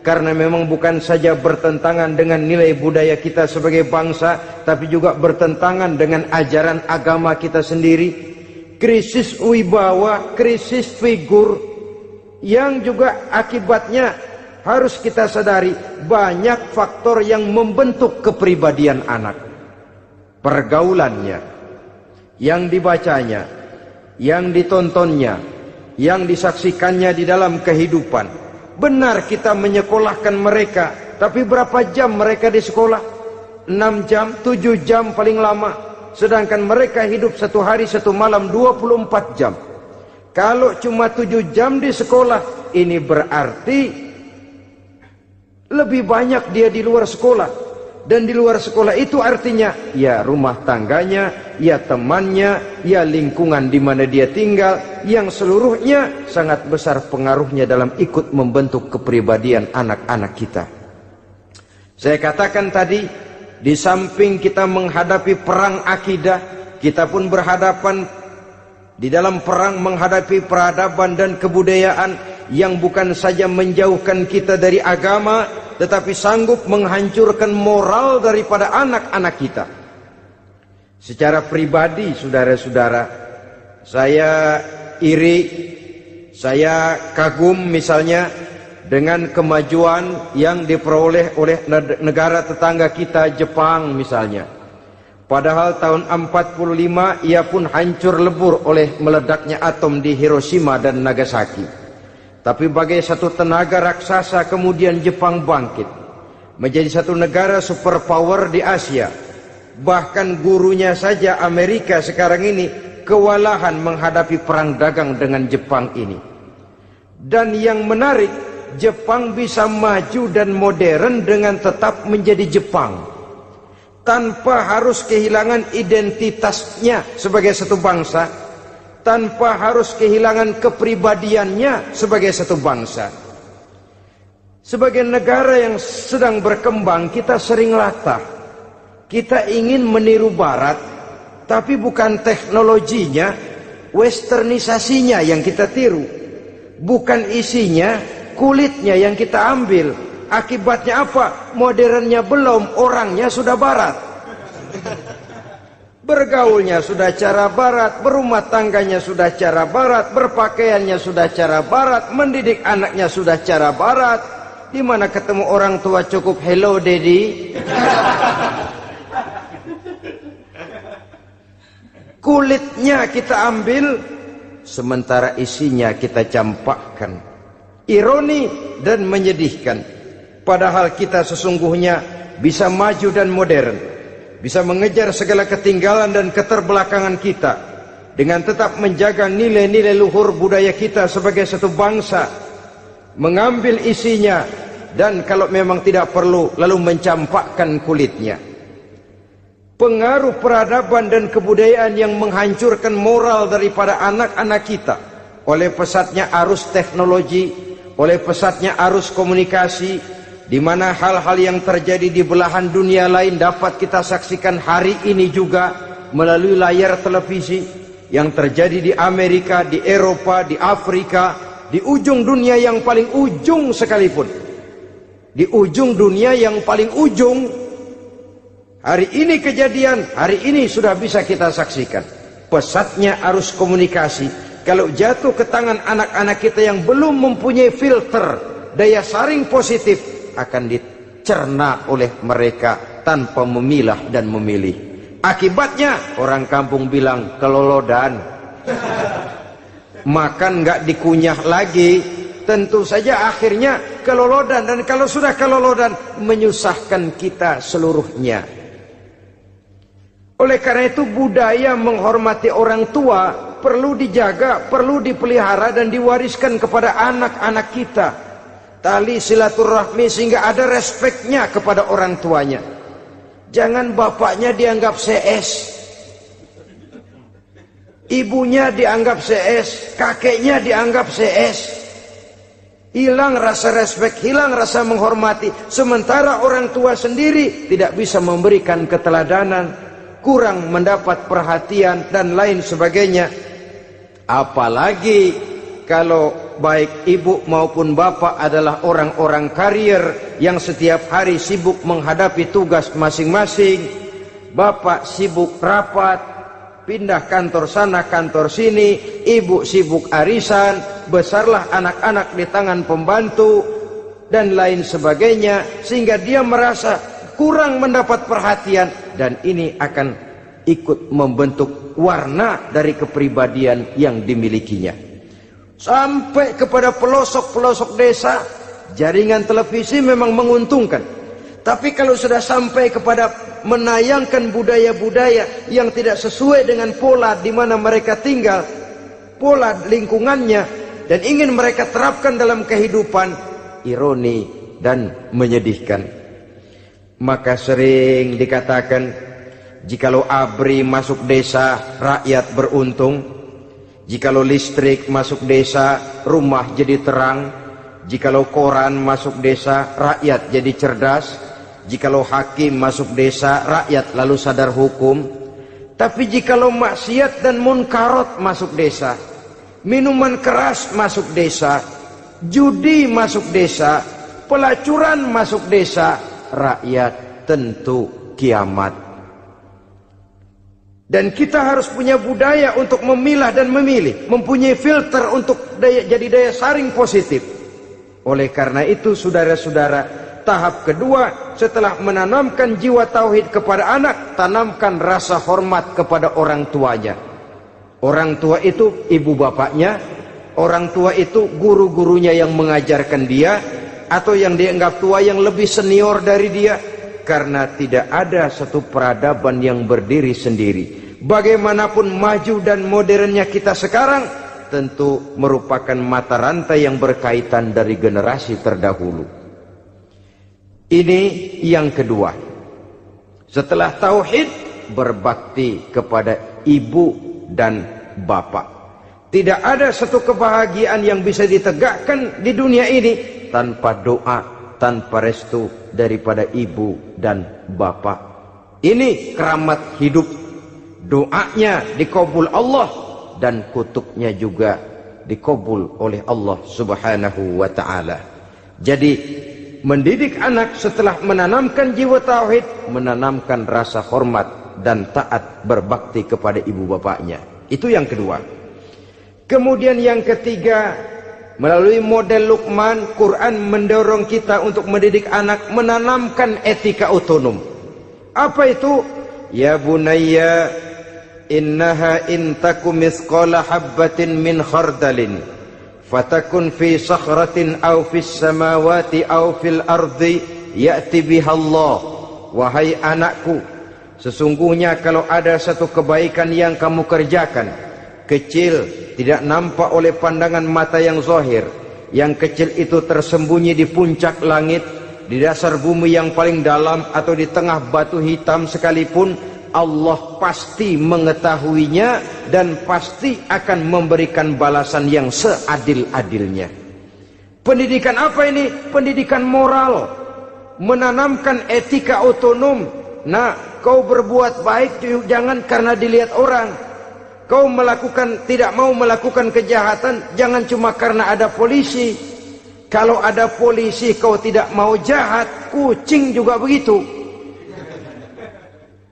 karena memang bukan saja bertentangan dengan nilai budaya kita sebagai bangsa, tapi juga bertentangan dengan ajaran agama kita sendiri. Krisis wibawa, krisis figur, yang juga akibatnya harus kita sadari banyak faktor yang membentuk kepribadian anak. Pergaulannya, yang dibacanya, yang ditontonnya, yang disaksikannya di dalam kehidupan. Benar kita menyekolahkan mereka, tapi berapa jam mereka di sekolah? 6 jam, 7 jam paling lama. Sedangkan mereka hidup 1 hari 1 malam 24 jam. Kalau cuma 7 jam di sekolah, ini berarti lebih banyak dia di luar sekolah. Dan di luar sekolah itu artinya ya rumah tangganya, ya temannya, ya lingkungan di mana dia tinggal, yang seluruhnya sangat besar pengaruhnya dalam ikut membentuk kepribadian anak-anak kita. Saya katakan tadi, di samping kita menghadapi perang akidah, kita pun berhadapan di dalam perang menghadapi peradaban dan kebudayaan yang bukan saja menjauhkan kita dari agama, tetapi sanggup menghancurkan moral daripada anak-anak kita. Secara pribadi, saudara-saudara, saya iri, saya kagum misalnya dengan kemajuan yang diperoleh oleh negara tetangga kita, Jepang misalnya. Padahal tahun 45 ia pun hancur lebur oleh meledaknya atom di Hiroshima dan Nagasaki. Tapi bagai satu tenaga raksasa kemudian Jepang bangkit menjadi satu negara superpower di Asia. Bahkan gurunya saja Amerika sekarang ini kewalahan menghadapi perang dagang dengan Jepang ini. Dan yang menarik, Jepang bisa maju dan modern dengan tetap menjadi Jepang, tanpa harus kehilangan identitasnya sebagai satu bangsa, tanpa harus kehilangan kepribadiannya sebagai satu bangsa. Sebagai negara yang sedang berkembang, kita sering latah. Kita ingin meniru Barat, tapi bukan teknologinya, westernisasinya yang kita tiru, bukan isinya, kulitnya yang kita ambil. Akibatnya apa? Modernnya belum, orangnya sudah Barat. Bergaulnya sudah cara Barat, berumah tangganya sudah cara Barat, berpakaiannya sudah cara Barat, mendidik anaknya sudah cara Barat. Di mana ketemu orang tua cukup hello daddy. Kulitnya kita ambil, sementara isinya kita campakkan. Ironi dan menyedihkan. Padahal kita sesungguhnya bisa maju dan modern, bisa mengejar segala ketinggalan dan keterbelakangan kita, dengan tetap menjaga nilai-nilai luhur budaya kita sebagai satu bangsa, mengambil isinya, dan kalau memang tidak perlu, lalu mencampakkan kulitnya. Pengaruh peradaban dan kebudayaan yang menghancurkan moral daripada anak-anak kita oleh pesatnya arus teknologi, oleh pesatnya arus komunikasi, di mana hal-hal yang terjadi di belahan dunia lain dapat kita saksikan hari ini juga melalui layar televisi, yang terjadi di Amerika, di Eropa, di Afrika, di ujung dunia yang paling ujung sekalipun. Di ujung dunia yang paling ujung, hari ini kejadian, hari ini sudah bisa kita saksikan. Pesatnya arus komunikasi, kalau jatuh ke tangan anak-anak kita yang belum mempunyai filter, daya saring positif, akan dicerna oleh mereka tanpa memilah dan memilih. Akibatnya orang kampung bilang kelolodan. Makan nggak dikunyah lagi, tentu saja akhirnya kelolodan. Dan kalau sudah kelolodan, menyusahkan kita seluruhnya. Oleh karena itu budaya menghormati orang tua perlu dijaga, perlu dipelihara dan diwariskan kepada anak-anak kita. Tali silaturahmi sehingga ada respeknya kepada orang tuanya. Jangan bapaknya dianggap CS, ibunya dianggap CS, kakeknya dianggap CS. Hilang rasa respek, hilang rasa menghormati. Sementara orang tua sendiri tidak bisa memberikan keteladanan, kurang mendapat perhatian dan lain sebagainya. Apalagi kalau baik ibu maupun bapak adalah orang-orang karier yang setiap hari sibuk menghadapi tugas masing-masing. Bapak sibuk rapat, pindah kantor sana kantor sini, ibu sibuk arisan, besarlah anak-anak di tangan pembantu dan lain sebagainya, sehingga dia merasa kurang mendapat perhatian, dan ini akan ikut membentuk warna dari kepribadian yang dimilikinya. Sampai kepada pelosok-pelosok desa, jaringan televisi memang menguntungkan. Tapi kalau sudah sampai kepada menayangkan budaya-budaya yang tidak sesuai dengan pola di mana mereka tinggal, pola lingkungannya, dan ingin mereka terapkan dalam kehidupan, ironi dan menyedihkan. Maka sering dikatakan, jikalau ABRI masuk desa, rakyat beruntung. Jikalau listrik masuk desa, rumah jadi terang. Jikalau koran masuk desa, rakyat jadi cerdas. Jikalau hakim masuk desa, rakyat lalu sadar hukum. Tapi jikalau maksiat dan munkarot masuk desa, minuman keras masuk desa, judi masuk desa, pelacuran masuk desa, rakyat tentu kiamat. Dan kita harus punya budaya untuk memilah dan memilih, mempunyai filter untuk jadi daya saring positif. Oleh karena itu saudara-saudara, tahap kedua setelah menanamkan jiwa tauhid kepada anak, tanamkan rasa hormat kepada orang tuanya. Orang tua itu ibu bapaknya, orang tua itu guru-gurunya yang mengajarkan dia, atau yang dianggap tua yang lebih senior dari dia. Karena tidak ada satu peradaban yang berdiri sendiri. Bagaimanapun maju dan modernnya kita sekarang, tentu merupakan mata rantai yang berkaitan dari generasi terdahulu. Ini yang kedua. Setelah tauhid, berbakti kepada ibu dan bapak. Tidak ada satu kebahagiaan yang bisa ditegakkan di dunia ini tanpa doa, tanpa restu daripada ibu dan bapak. Ini keramat hidup. Doanya dikabul Allah dan kutuknya juga dikabul oleh Allah Subhanahu wa ta'ala. Jadi mendidik anak setelah menanamkan jiwa tauhid, menanamkan rasa hormat dan taat berbakti kepada ibu bapaknya. Itu yang kedua. Kemudian yang ketiga, melalui model Luqman, Quran mendorong kita untuk mendidik anak, menanamkan etika otonom. Apa itu? Ya bunayya innaha in taku mithqala habbatin min khardalin fatakun fi sakhratin aw fis samawati aw fil ardi ya'ti biha Allah. Wahai anakku, sesungguhnya kalau ada satu kebaikan yang kamu kerjakan, kecil, tidak nampak oleh pandangan mata yang zahir, yang kecil itu tersembunyi di puncak langit, di dasar bumi yang paling dalam, atau di tengah batu hitam sekalipun, Allah pasti mengetahuinya dan pasti akan memberikan balasan yang seadil-adilnya. Pendidikan apa ini? Pendidikan moral, menanamkan etika otonom. Nah, kau berbuat baik jangan karena dilihat orang. Kau tidak mau melakukan kejahatan jangan cuma karena ada polisi. Kalau ada polisi kau tidak mau jahat, kucing juga begitu.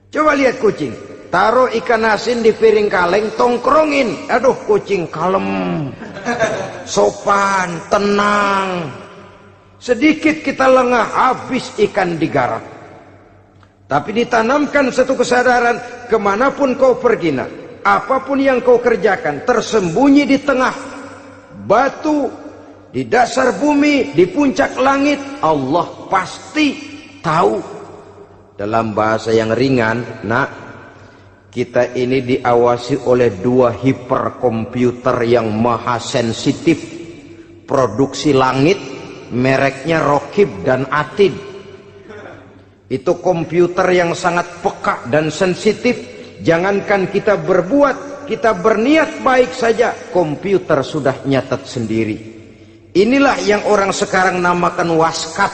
Coba lihat kucing, taruh ikan asin di piring kaleng, tongkrongin. Aduh, kucing kalem, sopan, tenang. Sedikit kita lengah, habis ikan digarap. Tapi ditanamkan satu kesadaran, kemanapun kau pergi, apapun yang kau kerjakan, tersembunyi di tengah batu, di dasar bumi, di puncak langit, Allah pasti tahu. Dalam bahasa yang ringan, Kita ini diawasi oleh 2 hiperkomputer yang maha sensitif. Produksi langit, mereknya Rokib dan Atid. Itu komputer yang sangat peka dan sensitif. Jangankan kita berbuat, kita berniat baik saja, komputer sudah nyatet sendiri. Inilah yang orang sekarang namakan waskat,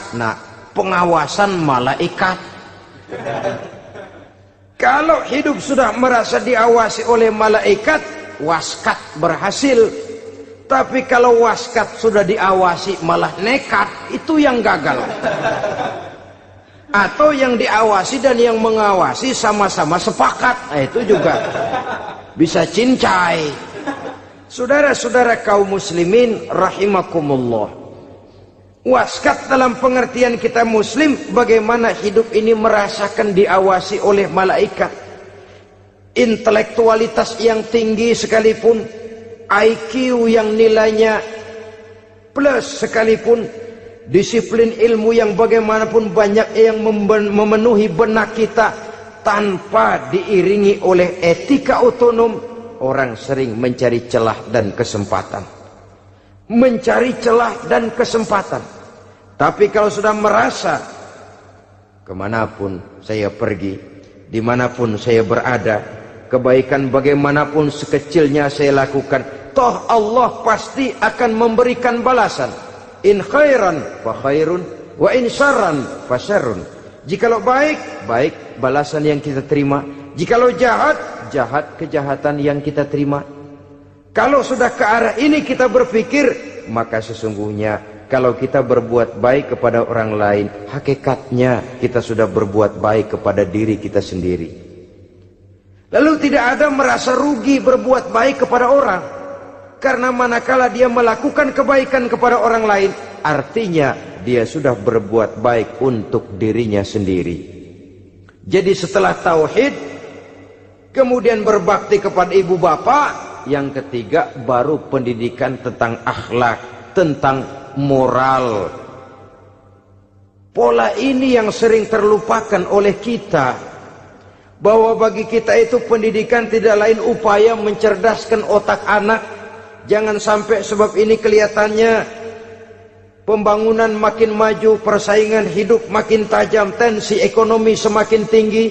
pengawasan malaikat. Kalau hidup sudah merasa diawasi oleh malaikat, waskat berhasil. Tapi kalau waskat sudah diawasi malah nekat, itu yang gagal. Atau yang diawasi dan yang mengawasi sama-sama sepakat, itu juga bisa cincai. Saudara-saudara kaum muslimin rahimakumullah, waskat dalam pengertian kita muslim, bagaimana hidup ini merasakan diawasi oleh malaikat. Intelektualitas yang tinggi sekalipun, IQ yang nilainya plus sekalipun, disiplin ilmu yang bagaimanapun banyak yang memenuhi benak kita, tanpa diiringi oleh etika otonom, orang sering mencari celah dan kesempatan. Mencari celah dan kesempatan. Tapi kalau sudah merasa, kemanapun saya pergi, dimanapun saya berada, kebaikan bagaimanapun sekecilnya saya lakukan, toh Allah pasti akan memberikan balasan. In khairan fa khairun, wa in syarran fa syarrun. Jikalau baik, baik balasan yang kita terima. Jikalau jahat, jahat kejahatan yang kita terima. Kalau sudah ke arah ini kita berpikir, maka sesungguhnya kalau kita berbuat baik kepada orang lain, hakikatnya kita sudah berbuat baik kepada diri kita sendiri. Lalu tidak ada merasa rugi berbuat baik kepada orang. Karena manakala dia melakukan kebaikan kepada orang lain, artinya dia sudah berbuat baik untuk dirinya sendiri. Jadi setelah tauhid, kemudian berbakti kepada ibu bapak, yang ketiga baru pendidikan tentang akhlak, tentang moral. Pola ini yang sering terlupakan oleh kita. Bahwa bagi kita itu pendidikan tidak lain upaya mencerdaskan otak anak. Jangan sampai sebab ini kelihatannya pembangunan makin maju, persaingan hidup makin tajam, tensi ekonomi semakin tinggi,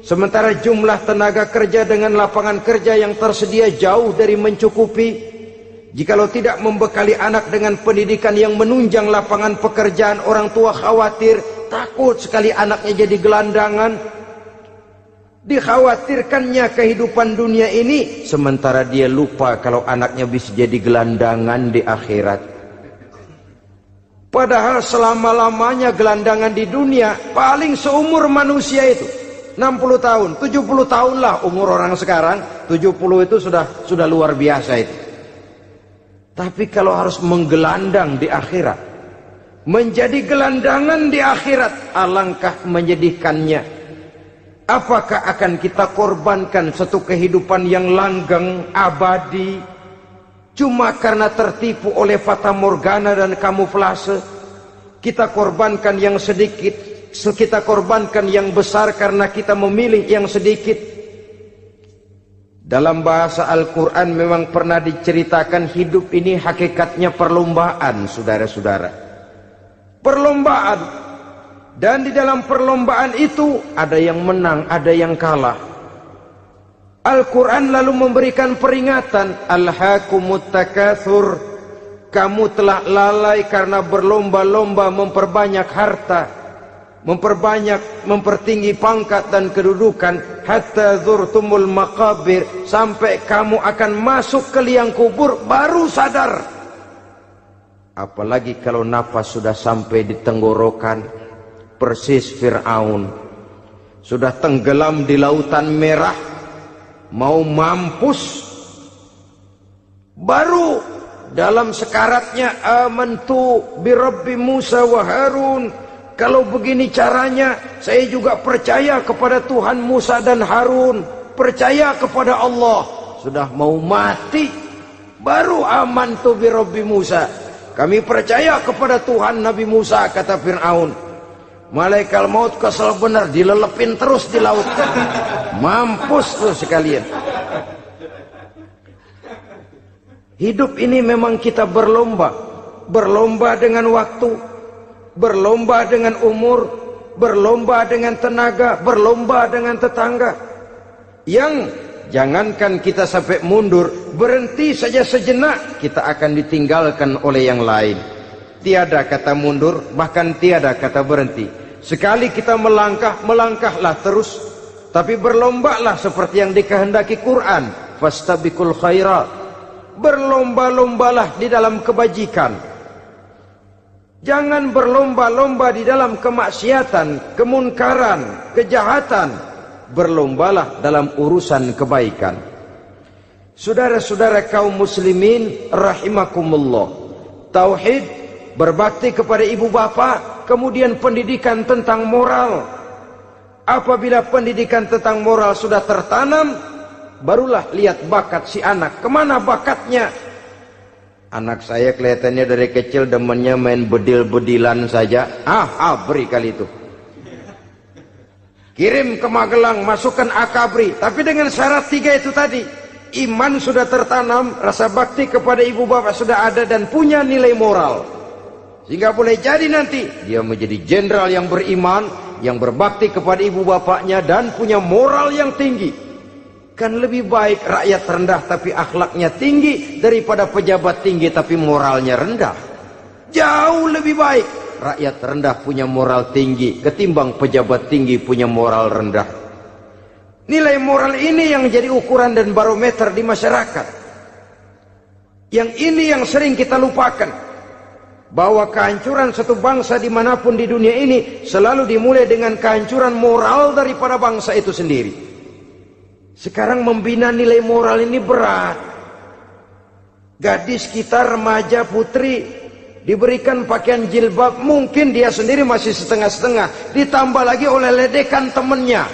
sementara jumlah tenaga kerja dengan lapangan kerja yang tersedia jauh dari mencukupi. Jikalau tidak membekali anak dengan pendidikan yang menunjang lapangan pekerjaan, orang tua khawatir, takut sekali anaknya jadi gelandangan. Dikhawatirkannya kehidupan dunia ini, sementara dia lupa kalau anaknya bisa jadi gelandangan di akhirat. Padahal selama-lamanya gelandangan di dunia paling seumur manusia itu 60 tahun, 70 tahun lah umur orang sekarang. 70 itu sudah luar biasa itu. Tapi kalau harus menggelandang di akhirat, menjadi gelandangan di akhirat, alangkah menyedihkannya. Apakah akan kita korbankan satu kehidupan yang langgeng, abadi, cuma karena tertipu oleh fata morgana dan kamuflase? Kita korbankan yang sedikit, kita korbankan yang besar karena kita memilih yang sedikit. Dalam bahasa Al-Quran memang pernah diceritakan hidup ini hakikatnya perlombaan, saudara-saudara. Perlombaan. Dan di dalam perlombaan itu ada yang menang, ada yang kalah. Al-Quran lalu memberikan peringatan, Alhaakumut takatsur, kamu telah lalai karena berlomba-lomba memperbanyak harta, mempertinggi pangkat dan kedudukan, hatta zurtumul maqabir, sampai kamu akan masuk ke liang kubur baru sadar. Apalagi kalau napas sudah sampai di tenggorokan. Persis Fir'aun sudah tenggelam di lautan merah, mau mampus, baru dalam sekaratnya amantu birabbi Musa wa Harun. Kalau begini caranya, saya juga percaya kepada Tuhan Musa dan Harun, percaya kepada Allah. Sudah mau mati, baru amantu birabbi Musa, kami percaya kepada Tuhan Nabi Musa, kata Fir'aun. Malaikat maut kesel bener, dilelepin terus di laut. Mampus tuh sekalian. Hidup ini memang kita berlomba. Berlomba dengan waktu, berlomba dengan umur, berlomba dengan tenaga, berlomba dengan tetangga. Yang jangankan kita sampai mundur, berhenti saja sejenak, kita akan ditinggalkan oleh yang lain. Tiada kata mundur, bahkan tiada kata berhenti. Sekali kita melangkah, melangkahlah terus. Tapi berlombalah seperti yang dikehendaki Quran. Fastabiqul khairat. Berlomba-lombalah di dalam kebajikan. Jangan berlomba-lomba di dalam kemaksiatan, kemunkaran, kejahatan. Berlombalah dalam urusan kebaikan. Saudara-saudara kaum muslimin rahimakumullah. Tauhid, berbakti kepada ibu bapa, kemudian pendidikan tentang moral. Apabila pendidikan tentang moral sudah tertanam, barulah lihat bakat si anak. Kemana bakatnya? Anak saya kelihatannya dari kecil demennya main bedil-bedilan saja. Beri kali itu. Kirim ke Magelang, masukkan akabri. Tapi dengan syarat 3 itu tadi. Iman sudah tertanam, rasa bakti kepada ibu bapak sudah ada, dan punya nilai moral. Sehingga boleh jadi nanti dia menjadi jenderal yang beriman, yang berbakti kepada ibu bapaknya, dan punya moral yang tinggi. Kan lebih baik rakyat rendah tapi akhlaknya tinggi daripada pejabat tinggi tapi moralnya rendah. Jauh lebih baik rakyat rendah punya moral tinggi ketimbang pejabat tinggi punya moral rendah. Nilai moral ini yang jadi ukuran dan barometer di masyarakat. Yang ini yang sering kita lupakan, bahwa kehancuran satu bangsa dimanapun di dunia ini selalu dimulai dengan kehancuran moral daripada bangsa itu sendiri. Sekarang membina nilai moral ini berat. Gadis kita, remaja, putri diberikan pakaian jilbab, mungkin dia sendiri masih setengah-setengah, ditambah lagi oleh ledekan temennya.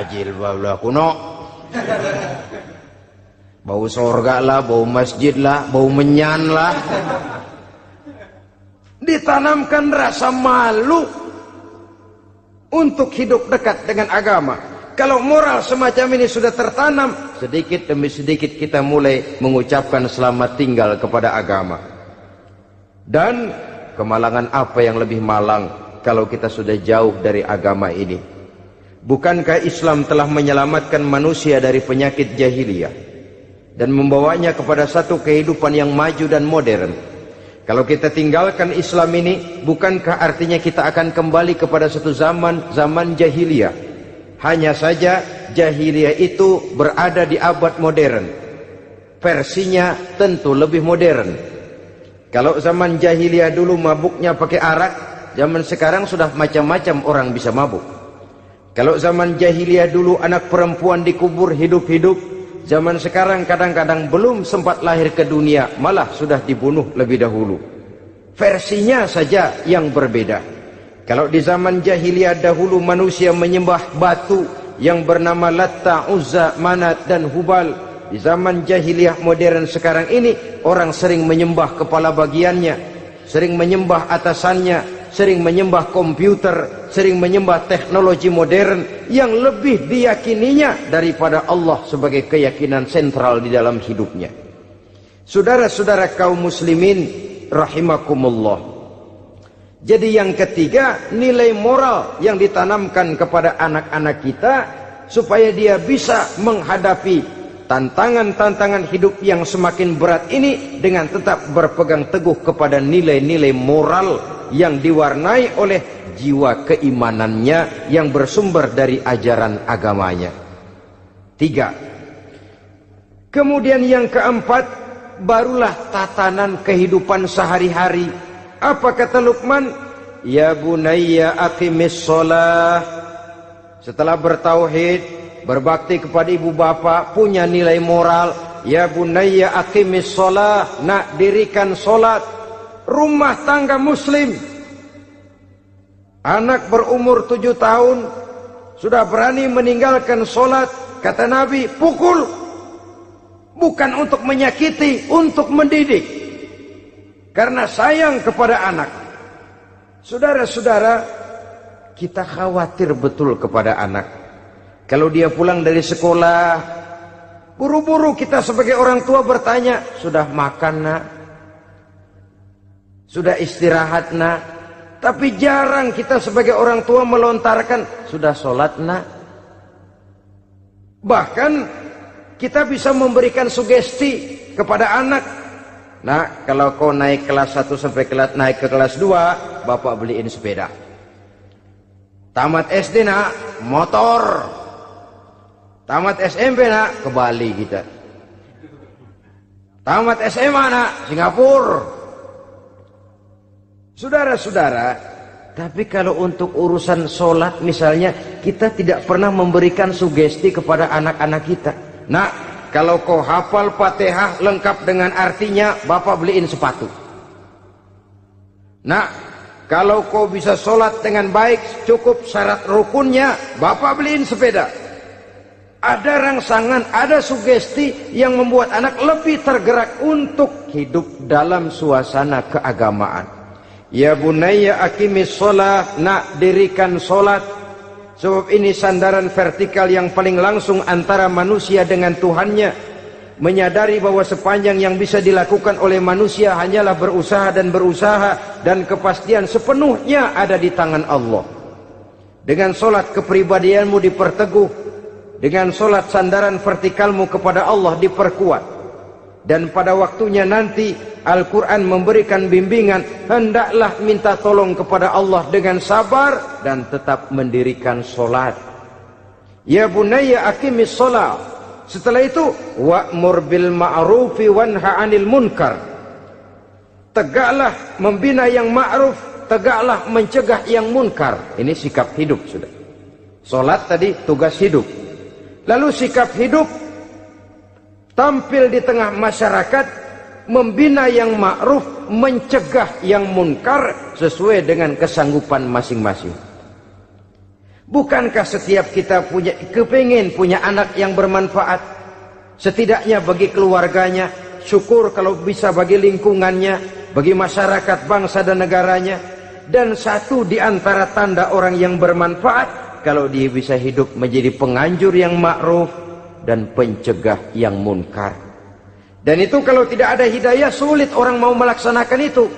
Jilbab lah kuno. Bau sorga lah, bau masjid lah, bau menyan lah. Ditanamkan rasa malu untuk hidup dekat dengan agama. Kalau moral semacam ini sudah tertanam, sedikit demi sedikit kita mulai mengucapkan selamat tinggal kepada agama. Dan kemalangan apa yang lebih malang kalau kita sudah jauh dari agama ini? Bukankah Islam telah menyelamatkan manusia dari penyakit jahiliyah dan membawanya kepada satu kehidupan yang maju dan modern? Kalau kita tinggalkan Islam ini, bukankah artinya kita akan kembali kepada satu zaman jahiliyah? Hanya saja jahiliyah itu berada di abad modern. Versinya tentu lebih modern. Kalau zaman jahiliyah dulu mabuknya pakai arak, zaman sekarang sudah macam-macam orang bisa mabuk. Kalau zaman jahiliyah dulu anak perempuan dikubur hidup-hidup, zaman sekarang kadang-kadang belum sempat lahir ke dunia, malah sudah dibunuh lebih dahulu. Versinya saja yang berbeda. Kalau di zaman jahiliyah dahulu manusia menyembah batu yang bernama Latta, Uzza, Manat dan Hubal. Di zaman jahiliyah modern sekarang ini, orang sering menyembah kepala bagiannya, sering menyembah atasannya, sering menyembah komputer, sering menyembah teknologi modern yang lebih diyakininya daripada Allah sebagai keyakinan sentral di dalam hidupnya. Saudara-saudara kaum muslimin rahimakumullah. Jadi yang ketiga, nilai moral yang ditanamkan kepada anak-anak kita supaya dia bisa menghadapi tantangan-tantangan hidup yang semakin berat ini dengan tetap berpegang teguh kepada nilai-nilai moral yang diwarnai oleh jiwa keimanannya yang bersumber dari ajaran agamanya. 3. Kemudian yang keempat, barulah tatanan kehidupan sehari-hari. Apa kata Luqman? Ya bunayya aqimis shalah. Setelah bertauhid, berbakti kepada ibu bapa, punya nilai moral. Ya bunayya aqimis shalah, nak dirikan solat. Rumah tangga muslim. Anak berumur 7 tahun sudah berani meninggalkan solat, kata Nabi, pukul. Bukan untuk menyakiti, untuk mendidik. Karena sayang kepada anak. Saudara-saudara, kita khawatir betul kepada anak. Kalau dia pulang dari sekolah, buru-buru kita sebagai orang tua bertanya, sudah makan nak? Sudah istirahat nak? Tapi jarang kita sebagai orang tua melontarkan, sudah sholat nak? Bahkan kita bisa memberikan sugesti kepada anak. Nah, kalau kau naik kelas 1 sampai naik ke kelas 2, bapak beliin sepeda. Tamat SD nak, motor. Tamat SMP nak, ke Bali kita. Tamat SMA nak, Singapura. Saudara-saudara, tapi kalau untuk urusan sholat misalnya, kita tidak pernah memberikan sugesti kepada anak-anak kita. Nah, kalau kau hafal Fatihah lengkap dengan artinya, bapak beliin sepatu. Nah, kalau kau bisa sholat dengan baik, cukup syarat rukunnya, bapak beliin sepeda. Ada rangsangan, ada sugesti yang membuat anak lebih tergerak untuk hidup dalam suasana keagamaan. Ya bunayya aqimis sholat, nak dirikan sholat. Sebab ini sandaran vertikal yang paling langsung antara manusia dengan Tuhannya. Menyadari bahwa sepanjang yang bisa dilakukan oleh manusia hanyalah berusaha, dan kepastian sepenuhnya ada di tangan Allah. Dengan solat kepribadianmu diperteguh, dengan solat sandaran vertikalmu kepada Allah diperkuat. Dan pada waktunya nanti Al-Quran memberikan bimbingan, hendaklah minta tolong kepada Allah dengan sabar dan tetap mendirikan solat. Ya bunayya aqimis sholat. Setelah itu wa'mur bil ma'rufi wanha 'anil munkar. Tegaklah membina yang ma'ruf, tegaklah mencegah yang munkar. Ini sikap hidup sudah. Solat tadi tugas hidup. Lalu sikap hidup tampil di tengah masyarakat, membina yang ma'ruf, mencegah yang munkar sesuai dengan kesanggupan masing-masing. Bukankah setiap kita kepingin punya anak yang bermanfaat, setidaknya bagi keluarganya, syukur kalau bisa bagi lingkungannya, bagi masyarakat, bangsa dan negaranya. Dan satu di antara tanda orang yang bermanfaat, kalau dia bisa hidup menjadi penganjur yang ma'ruf dan pencegah yang munkar. Dan itu kalau tidak ada hidayah, sulit orang mau melaksanakan itu.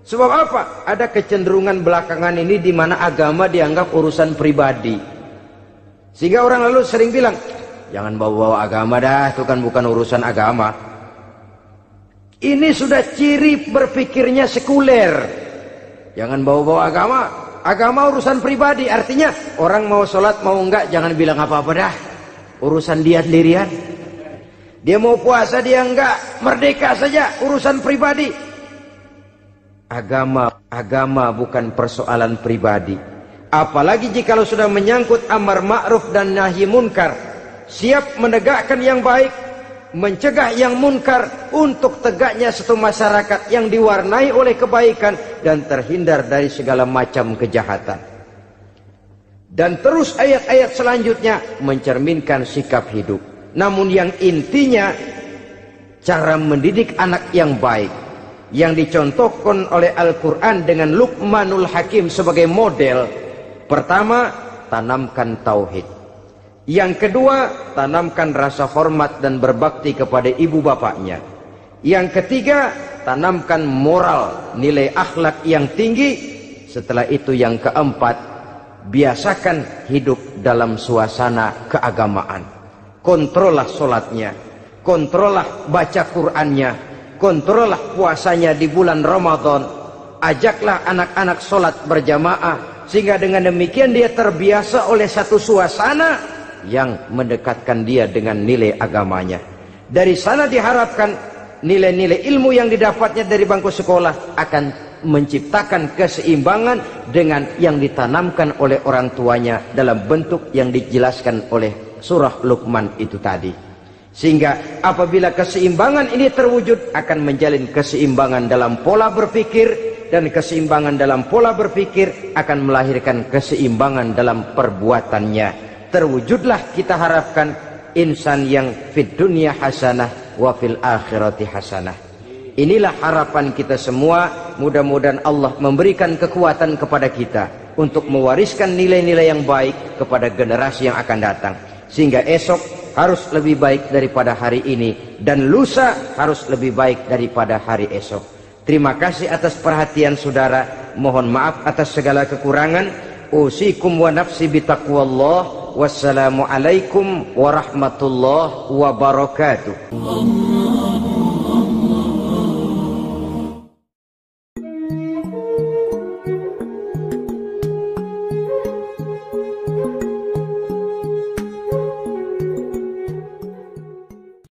Sebab apa? Ada kecenderungan belakangan ini di mana agama dianggap urusan pribadi. Sehingga orang lalu sering bilang, jangan bawa-bawa agama dah, itu kan bukan urusan agama. Ini sudah ciri berpikirnya sekuler. Jangan bawa-bawa agama. Agama urusan pribadi, artinya orang mau sholat mau enggak, jangan bilang apa-apa dah. Urusan dia sendirian. Dia mau puasa dia enggak, merdeka saja, urusan pribadi. Agama bukan persoalan pribadi. Apalagi jika sudah menyangkut amar ma'ruf dan nahi munkar, siap menegakkan yang baik, mencegah yang munkar, untuk tegaknya satu masyarakat yang diwarnai oleh kebaikan dan terhindar dari segala macam kejahatan. Dan terus ayat-ayat selanjutnya mencerminkan sikap hidup. Namun yang intinya, cara mendidik anak yang baik yang dicontohkan oleh Al-Quran dengan Luqmanul Hakim sebagai model. Pertama, tanamkan tauhid. Yang kedua, tanamkan rasa hormat dan berbakti kepada ibu bapaknya. Yang ketiga, tanamkan moral, nilai akhlak yang tinggi. Setelah itu yang keempat, biasakan hidup dalam suasana keagamaan. Kontrollah sholatnya, kontrollah baca Qur'annya, kontrollah puasanya di bulan Ramadan. Ajaklah anak-anak sholat berjamaah, sehingga dengan demikian dia terbiasa oleh satu suasana yang mendekatkan dia dengan nilai agamanya. Dari sana diharapkan nilai-nilai ilmu yang didapatnya dari bangku sekolah akan menciptakan keseimbangan dengan yang ditanamkan oleh orang tuanya dalam bentuk yang dijelaskan oleh surah Luqman itu tadi. Sehingga apabila keseimbangan ini terwujud, akan menjalin keseimbangan dalam pola berpikir, dan keseimbangan dalam pola berpikir akan melahirkan keseimbangan dalam perbuatannya. Terwujudlah kita harapkan insan yang fid dunya hasanah wa fil akhirati hasanah. Inilah harapan kita semua. Mudah-mudahan Allah memberikan kekuatan kepada kita untuk mewariskan nilai-nilai yang baik kepada generasi yang akan datang, sehingga esok harus lebih baik daripada hari ini, dan lusa harus lebih baik daripada hari esok. Terima kasih atas perhatian saudara. Mohon maaf atas segala kekurangan. Usikum wa nafsi bitaqwallah. Wassalamualaikum warahmatullahi wabarakatuh.